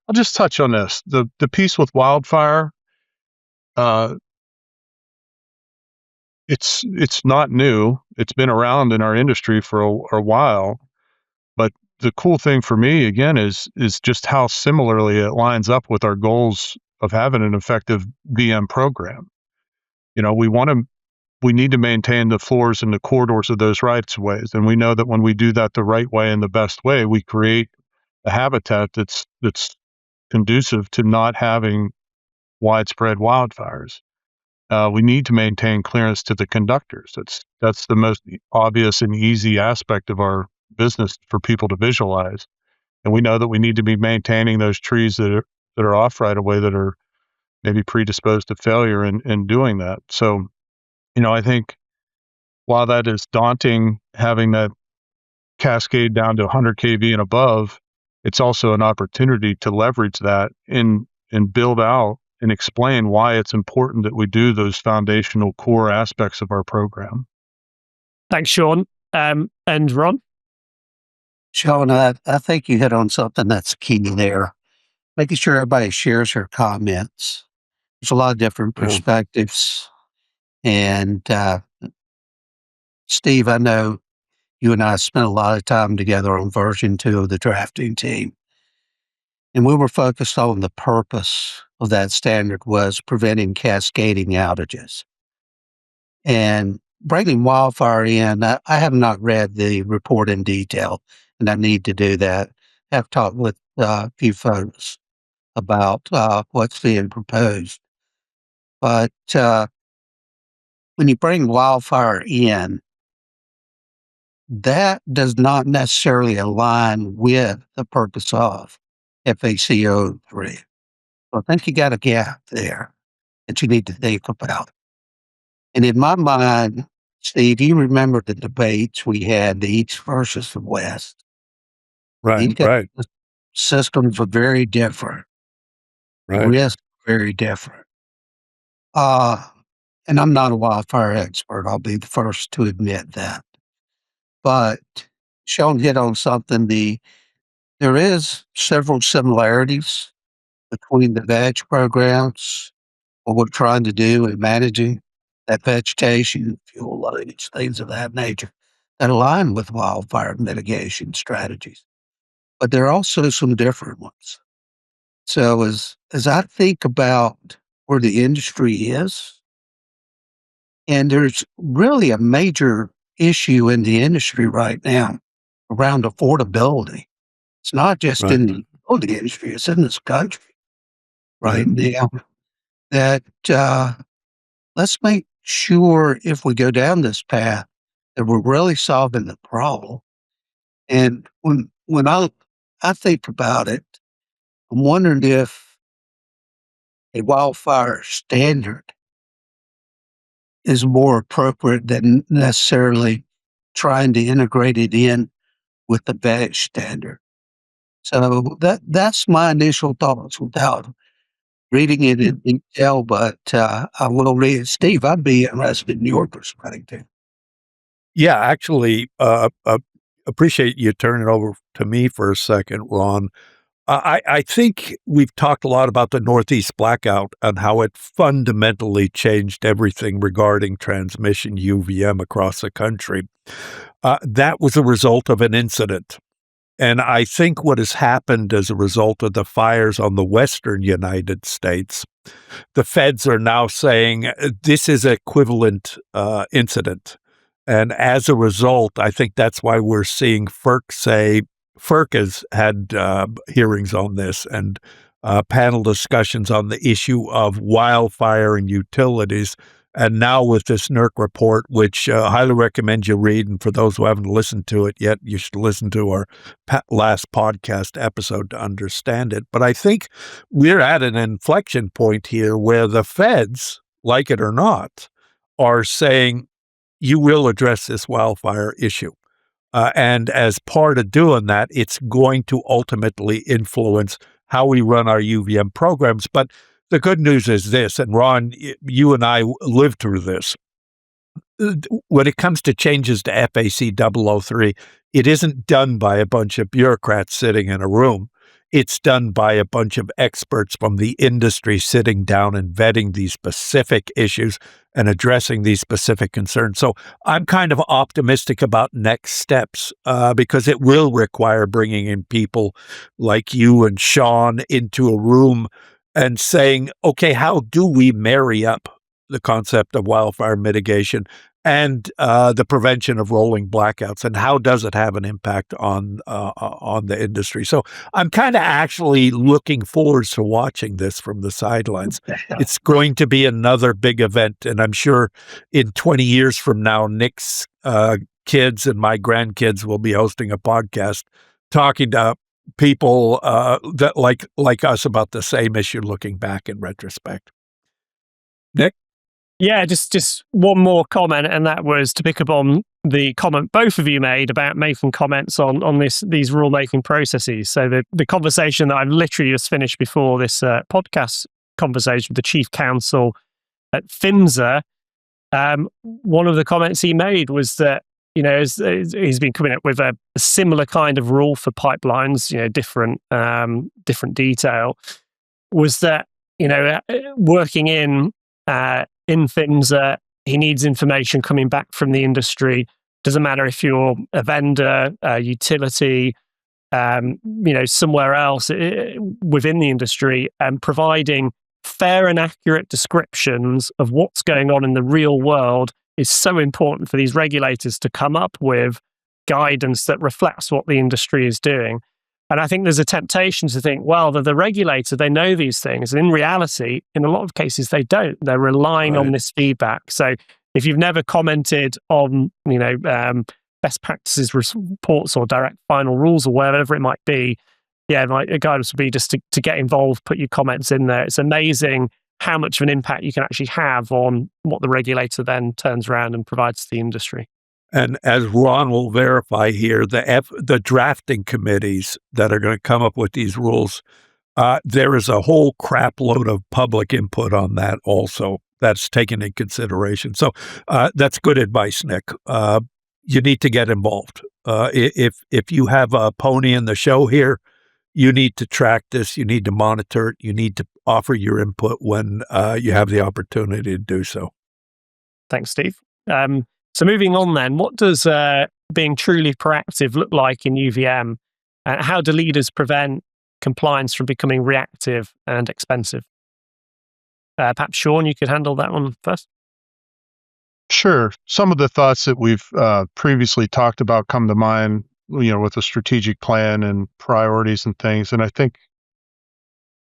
I'll just touch on this. The piece with wildfire, it's not new. It's been around in our industry for a while. But the cool thing for me, again, is just how similarly it lines up with our goals of having an effective VM program. We need to maintain the floors and the corridors of those rights of ways. And we know that when we do that the right way and the best way, we create a habitat that's conducive to not having widespread wildfires. We need to maintain clearance to the conductors. That's the most obvious and easy aspect of our business for people to visualize. And we know that we need to be maintaining those trees that are off right away that are maybe predisposed to failure in doing that. So, I think while that is daunting, having that cascade down to 100 kV and above, it's also an opportunity to leverage that and build out and explain why it's important that we do those foundational core aspects of our program. Thanks, Shawn. And Ron? Shawn, I think you hit on something that's key there. Making sure everybody shares their comments. There's a lot of different perspectives. And Steve, I know you and I spent a lot of time together on version 2 of the drafting team. And we were focused on the purpose of that standard was preventing cascading outages. And bringing wildfire in, I have not read the report in detail, and I need to do that. I've talked with a few folks about what's being proposed. But when you bring wildfire in, that does not necessarily align with the purpose of FAC-003. So I think you got a gap there that you need to think about. And in my mind, Steve, you remember the debates we had, the East versus the West. Right, right, Systems are very different. right. Risks very different. And I'm not a wildfire expert. I'll be the first to admit that. But Shawn hit on something. There is several similarities between the veg programs, what we're trying to do in managing that vegetation, fuel loads, things of that nature, that align with wildfire mitigation strategies. But there are also some different ones. So as I think about where the industry is, and there's really a major issue in the industry right now around affordability. It's not just in the utility industry, it's in this country right now. That let's make sure if we go down this path that we're really solving the problem. And when I think about it, I'm wondering if a wildfire standard is more appropriate than necessarily trying to integrate it in with the veg standard. So that's my initial thoughts without reading it in detail, but I will read it. Steve, I'd be interested in your perspective. Yeah, actually, appreciate you turning it over to me for a second, Ron. I think we've talked a lot about the Northeast Blackout and how it fundamentally changed everything regarding transmission UVM across the country. That was a result of an incident. And I think what has happened as a result of the fires on the western United States, the feds are now saying this is an equivalent incident. And as a result, I think that's why we're seeing FERC has had hearings on this and panel discussions on the issue of wildfire and utilities. And now with this NERC report, which I highly recommend you read, and for those who haven't listened to it yet, you should listen to our last podcast episode to understand it. But I think we're at an inflection point here where the feds, like it or not, are saying, you will address this wildfire issue. And as part of doing that, it's going to ultimately influence how we run our UVM programs. But the good news is this, and Ron, you and I lived through this. When it comes to changes to FAC-003, it isn't done by a bunch of bureaucrats sitting in a room. It's done by a bunch of experts from the industry sitting down and vetting these specific issues and addressing these specific concerns. So I'm kind of optimistic about next steps because it will require bringing in people like you and Shawn into a room and saying, okay, how do we marry up the concept of wildfire mitigation and the prevention of rolling blackouts, and how does it have an impact on the industry? So I'm kind of actually looking forward to watching this from the sidelines. It's going to be another big event, and I'm sure in 20 years from now, Nick's kids and my grandkids will be hosting a podcast talking to people that like us about the same issue, looking back in retrospect. Nick? Yeah, just one more comment, and that was to pick up on the comment both of you made about making comments on these rulemaking processes. So the conversation that I've literally just finished before this podcast conversation with the chief counsel at PHMSA, one of the comments he made was that he's been coming up with a similar kind of rule for pipelines, different detail, was that, working in things that he needs information coming back from the industry. Doesn't matter if you're a vendor, a utility, somewhere else within the industry, and providing fair and accurate descriptions of what's going on in the real world is so important for these regulators to come up with guidance that reflects what the industry is doing. And I think there's a temptation to think, well, the regulator, they know these things. And in reality, in a lot of cases, they don't. They're relying on this feedback. So if you've never commented on, best practices reports or direct final rules or whatever it might be, my guidance would be just to get involved, put your comments in there. It's amazing how much of an impact you can actually have on what the regulator then turns around and provides to the industry. And as Ron will verify here, the drafting committees that are going to come up with these rules, there is a whole crap load of public input on that also. That's taken into consideration. So that's good advice, Nick. You need to get involved. If you have a pony in the show here, you need to track this. You need to monitor it. You need to offer your input when you have the opportunity to do so. Thanks, Steve. So moving on then, what does being truly proactive look like in UVM? How do leaders prevent compliance from becoming reactive and expensive? Perhaps Shawn, you could handle that one first. Sure. Some of the thoughts that we've previously talked about come to mind, with a strategic plan and priorities and things. And I think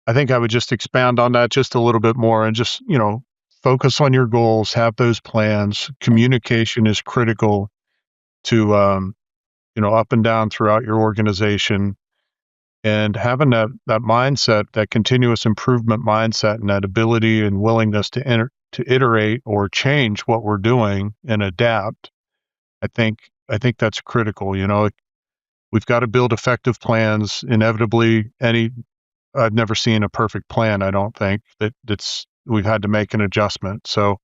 I would just expand on that just a little bit more and just, focus on your goals, have those plans. Communication is critical to, up and down throughout your organization. And having that mindset, that continuous improvement mindset, and that ability and willingness to iterate or change what we're doing and adapt, I think that's critical. We've got to build effective plans. Inevitably, I've never seen a perfect plan. I don't think we've had to make an adjustment. So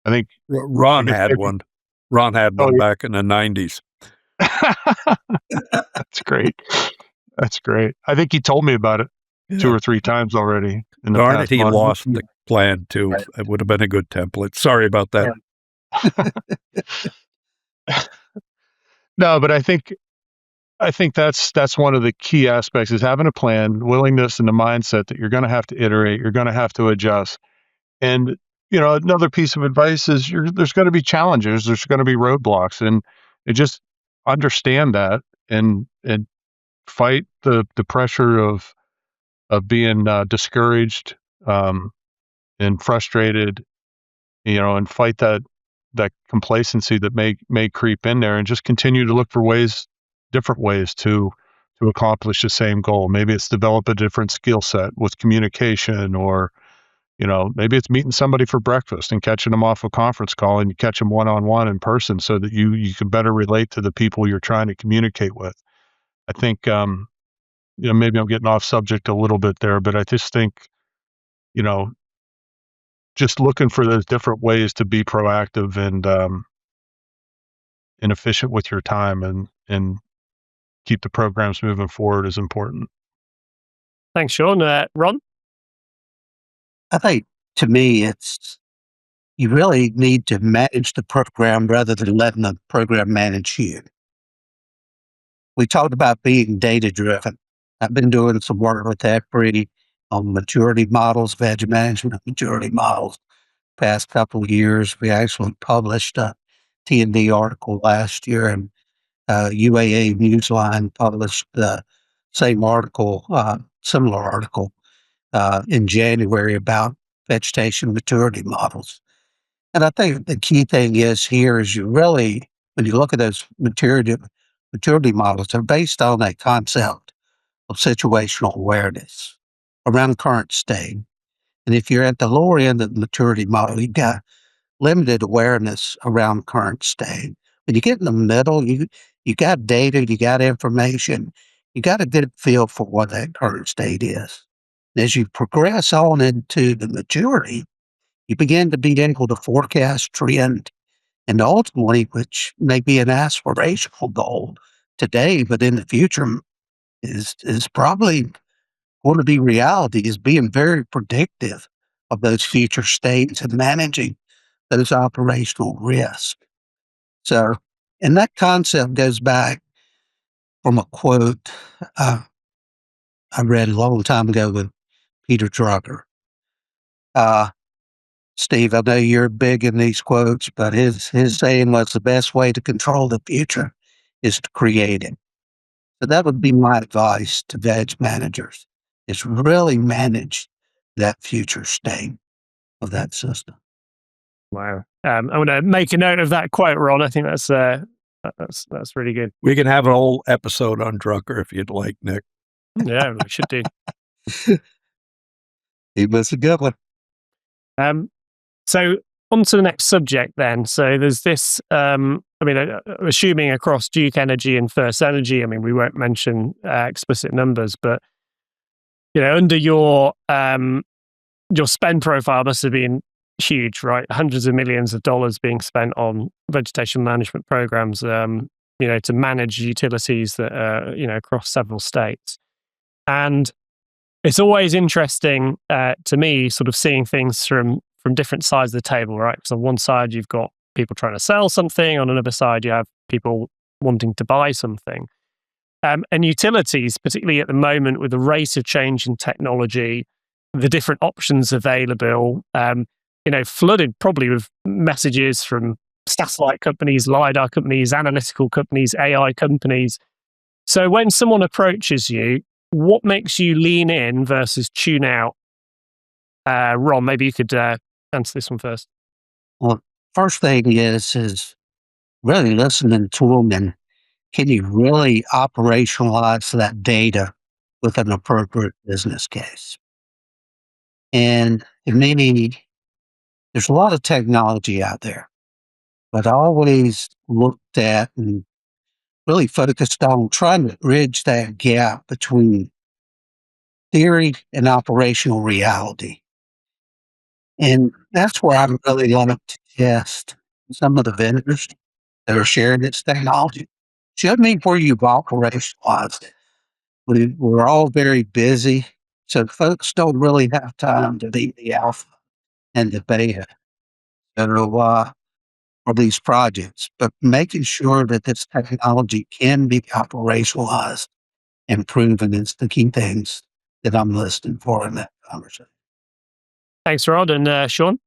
I think Ron had one. Ron had one back in the 90s. That's great. That's great. I think he told me about it 2 or 3 times already. Darn it, he lost the plan too. Right. It would have been a good template. Sorry about that. Yeah. No, but I think that's one of the key aspects is having a plan, willingness, and the mindset that you're going to have to iterate, you're going to have to adjust. And, another piece of advice is there's going to be challenges, there's going to be roadblocks, and just understand that and fight the pressure of being discouraged and frustrated, and fight that complacency that may creep in there, and just continue to look for different ways to accomplish the same goal. Maybe it's develop a different skill set with communication, or maybe it's meeting somebody for breakfast and catching them off a conference call, and you catch them one-on-one in person so that you can better relate to the people you're trying to communicate with. I think maybe I'm getting off subject a little bit there, but I just think just looking for those different ways to be proactive and efficient with your time and keep the programs moving forward is important. Thanks, Shawn. Ron? I think, to me, you really need to manage the program rather than letting the program manage you. We talked about being data-driven. I've been doing some work with EPRI on maturity models, veg management maturity models, past couple of years. We actually published a T&D article last year, and UAA Newsline published the same article, similar article, in January about vegetation maturity models. And I think the key thing is you really, when you look at those maturity models, they're based on a concept of situational awareness around current state. And if you're at the lower end of the maturity model, you've got limited awareness around current state. When you get in the middle, you got data, you got information, you got a good feel for what that current state is. And as you progress on into the maturity, you begin to be able to forecast trend And ultimately, which may be an aspirational goal today, but in the future is probably going to be reality, is being very predictive of those future states and managing those operational risks. So, and that concept goes back from a quote I read a long time ago with Peter Drucker. Steve, I know you're big in these quotes, but his saying was the best way to control the future is to create it. So that would be my advice to veg managers, is really manage that future state of that system. Wow. I'm going to make a note of that quote, Ron. I think that's really good. We can have an whole episode on Drucker if you'd like, Nick. Yeah, we should do. He was a good one. So on to the next subject then. So there's this, I'm assuming across Duke Energy and First Energy, we won't mention explicit numbers, but, under your spend profile must have been huge, right? Hundreds of millions of dollars being spent on vegetation management programs, to manage utilities that are, across several states. And it's always interesting to me, sort of seeing things from different sides of the table, right? Because on one side, you've got people trying to sell something. On another side, you have people wanting to buy something. And utilities, particularly at the moment with the rate of change in technology, the different options available, flooded probably with messages from satellite companies, LiDAR companies, analytical companies, AI companies. So when someone approaches you, what makes you lean in versus tune out? Ron, maybe you could answer this one first. Well, first thing is really listening to them, and can you really operationalize that data with an appropriate business case? And maybe there's a lot of technology out there, but I always looked at and really focused on trying to bridge that gap between theory and operational reality. And that's where I really want to test some of the vendors that are sharing this technology. Show me where you've operationalized it. We're all very busy, so folks don't really have time to be the alpha and the beta for these projects. But making sure that this technology can be operationalized and proven is the key things that I'm listening for in that conversation. Thanks, Rod. And Shawn?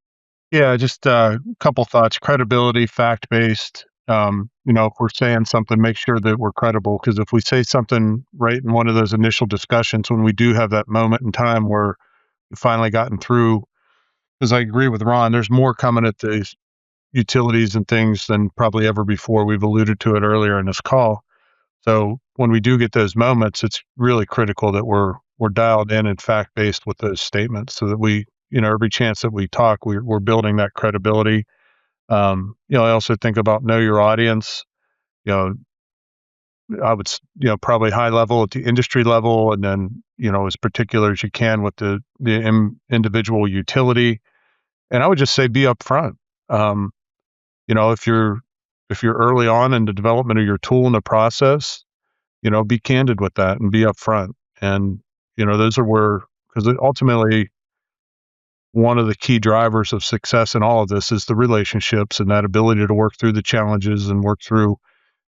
Yeah, just a couple thoughts. Credibility, fact-based. If we're saying something, make sure that we're credible, because if we say something right in one of those initial discussions, when we do have that moment in time where we've finally gotten through, because I agree with Ron, there's more coming at these utilities and things than probably ever before. We've alluded to it earlier in this call. So when we do get those moments, it's really critical that we're dialed in and fact-based with those statements, so that we, every chance that we talk, we're building that credibility. I also think about know your audience. I would, probably high level at the industry level, and then, as particular as you can with the individual utility. And I would just say be upfront. If you're early on in the development of your tool in the process, be candid with that and be upfront. And, those are where, because ultimately one of the key drivers of success in all of this is the relationships and that ability to work through the challenges and work through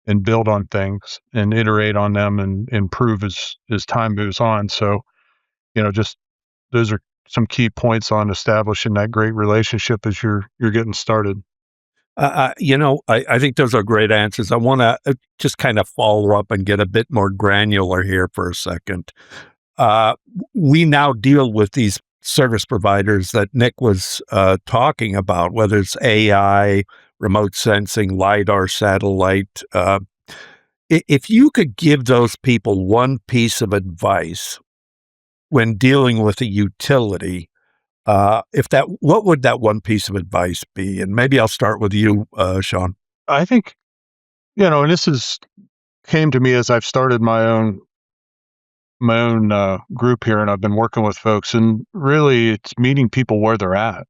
and build on things and iterate on them and improve as time moves on. So, just those are some key points on establishing that great relationship as you're getting started. I think those are great answers. I want to just kind of follow up and get a bit more granular here for a second. We now deal with these service providers that Nick was talking about, whether it's AI, remote sensing, LiDAR, satellite. If you could give those people one piece of advice when dealing with a utility, what would that one piece of advice be? And maybe I'll start with you, Shawn. I think, and this came to me as I've started my own group here, and I've been working with folks, and really it's meeting people where they're at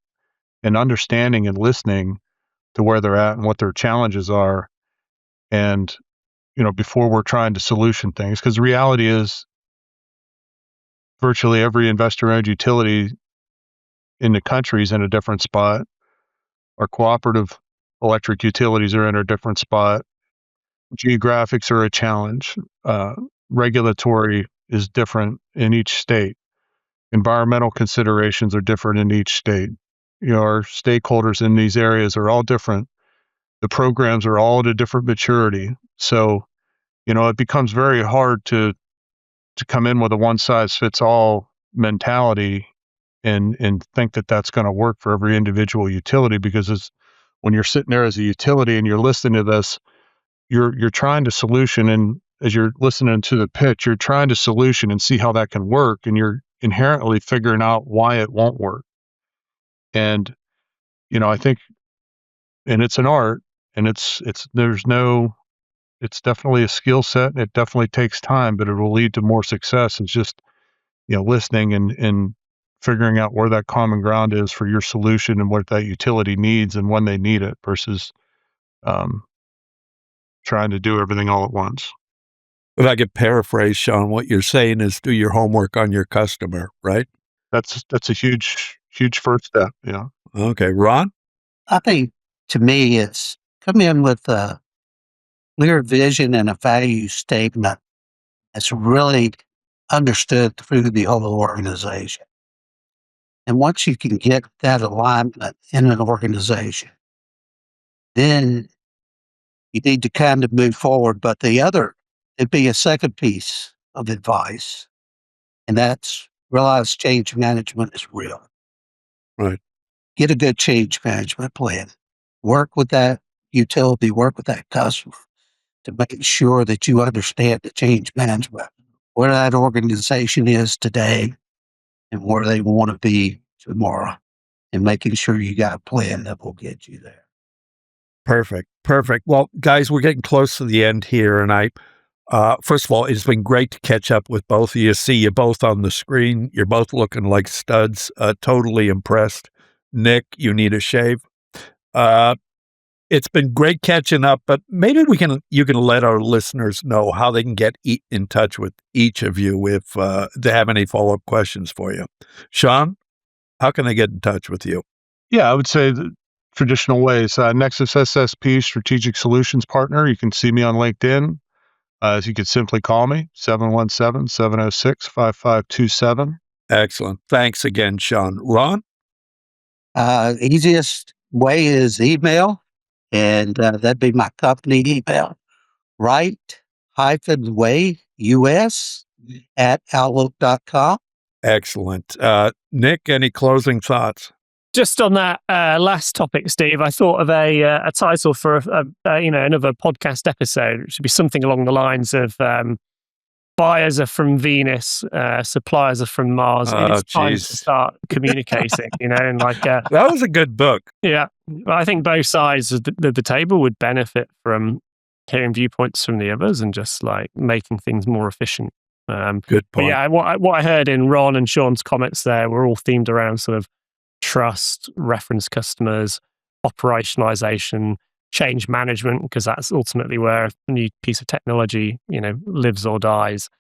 and understanding and listening to where they're at and what their challenges are. And, before we're trying to solution things, because the reality is virtually every investor-owned utility in the country is in a different spot. Our cooperative electric utilities are in a different spot. Geographics are a challenge. Regulatory is different in each state. Environmental considerations are different in each state. Our stakeholders in these areas are all different. The programs are all at a different maturity. So, it becomes very hard to come in with a one-size-fits-all mentality and think that that's going to work for every individual utility, because when you're sitting there as a utility and you're listening to this, you're trying to solution, and as you're listening to the pitch, you're trying to solution and see how that can work, and you're inherently figuring out why it won't work. And I think, and it's an art, and it's definitely a skill set, and it definitely takes time, but it will lead to more success. It's just listening and figuring out where that common ground is for your solution and what that utility needs and when they need it, versus trying to do everything all at once. If I could paraphrase, Shawn, what you're saying is do your homework on your customer, right? That's a huge first step. Yeah. Okay. Ron? I think, to me, it's come in with a clear vision and a value statement that's really understood through the whole organization. And once you can get that alignment in an organization, then you need to kind of move forward. But it'd be a second piece of advice, and that's realize change management is real. Right. Get a good change management plan. Work with that utility, work with that customer to make sure that you understand the change management, where that organization is today and where they want to be tomorrow, and making sure you got a plan that will get you there. Perfect. Well, guys, we're getting close to the end here, and first of all, it's been great to catch up with both of you. See you both on the screen. You're both looking like studs. Totally impressed. Nick, you need a shave. It's been great catching up, but maybe you can let our listeners know how they can get in touch with each of you if they have any follow-up questions for you. Shawn, how can they get in touch with you? Yeah, I would say the traditional ways. Nexus SSP, Strategic Solutions Partner. You can see me on LinkedIn. You could simply call me, 717-706-5527. Excellent. Thanks again, Shawn. Ron? Easiest way is email, and that'd be my company email, right-way-us@outlook.com. Excellent. Nick, any closing thoughts? Just on that last topic, Steve, I thought of a title for another podcast episode, which would be something along the lines of buyers are from Venus, suppliers are from Mars. It's time to start communicating, and that was a good book. Yeah. I think both sides of the table would benefit from hearing viewpoints from the others and just making things more efficient. Good point. But yeah, what I heard in Ron and Shawn's comments there were all themed around sort of trust, reference customers, operationalization, change management, because that's ultimately where a new piece of technology, lives or dies.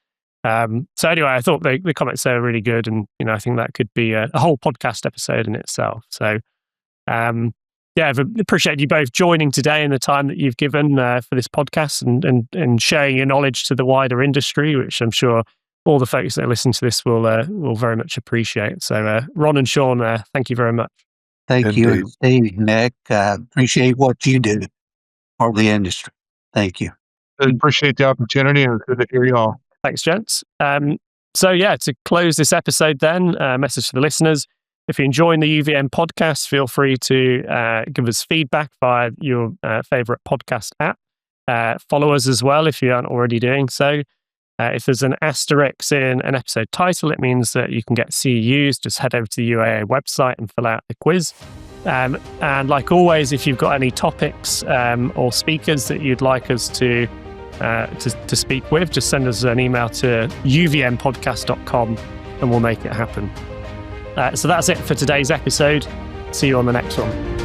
So anyway, I thought the comments there are really good, and I think that could be a whole podcast episode in itself. So I've appreciated you both joining today and the time that you've given for this podcast and sharing your knowledge to the wider industry, which I'm sure all the folks that listen to this will very much appreciate. So Ron and Shawn, thank you very much. Thank you, Steve, Nick. Appreciate what you do for the industry. Thank you. I appreciate the opportunity, and good to hear you all. Thanks, gents. To close this episode then, message to the listeners. If you're enjoying the UVM podcast, feel free to give us feedback via your favorite podcast app. Follow us as well if you aren't already doing so. If there's an asterisk in an episode title, it means that you can get CEUs. Just head over to the UAA website and fill out the quiz. And like always, if you've got any topics or speakers that you'd like us to speak with, just send us an email to uvmpodcast.com and we'll make it happen. So that's it for today's episode. See you on the next one.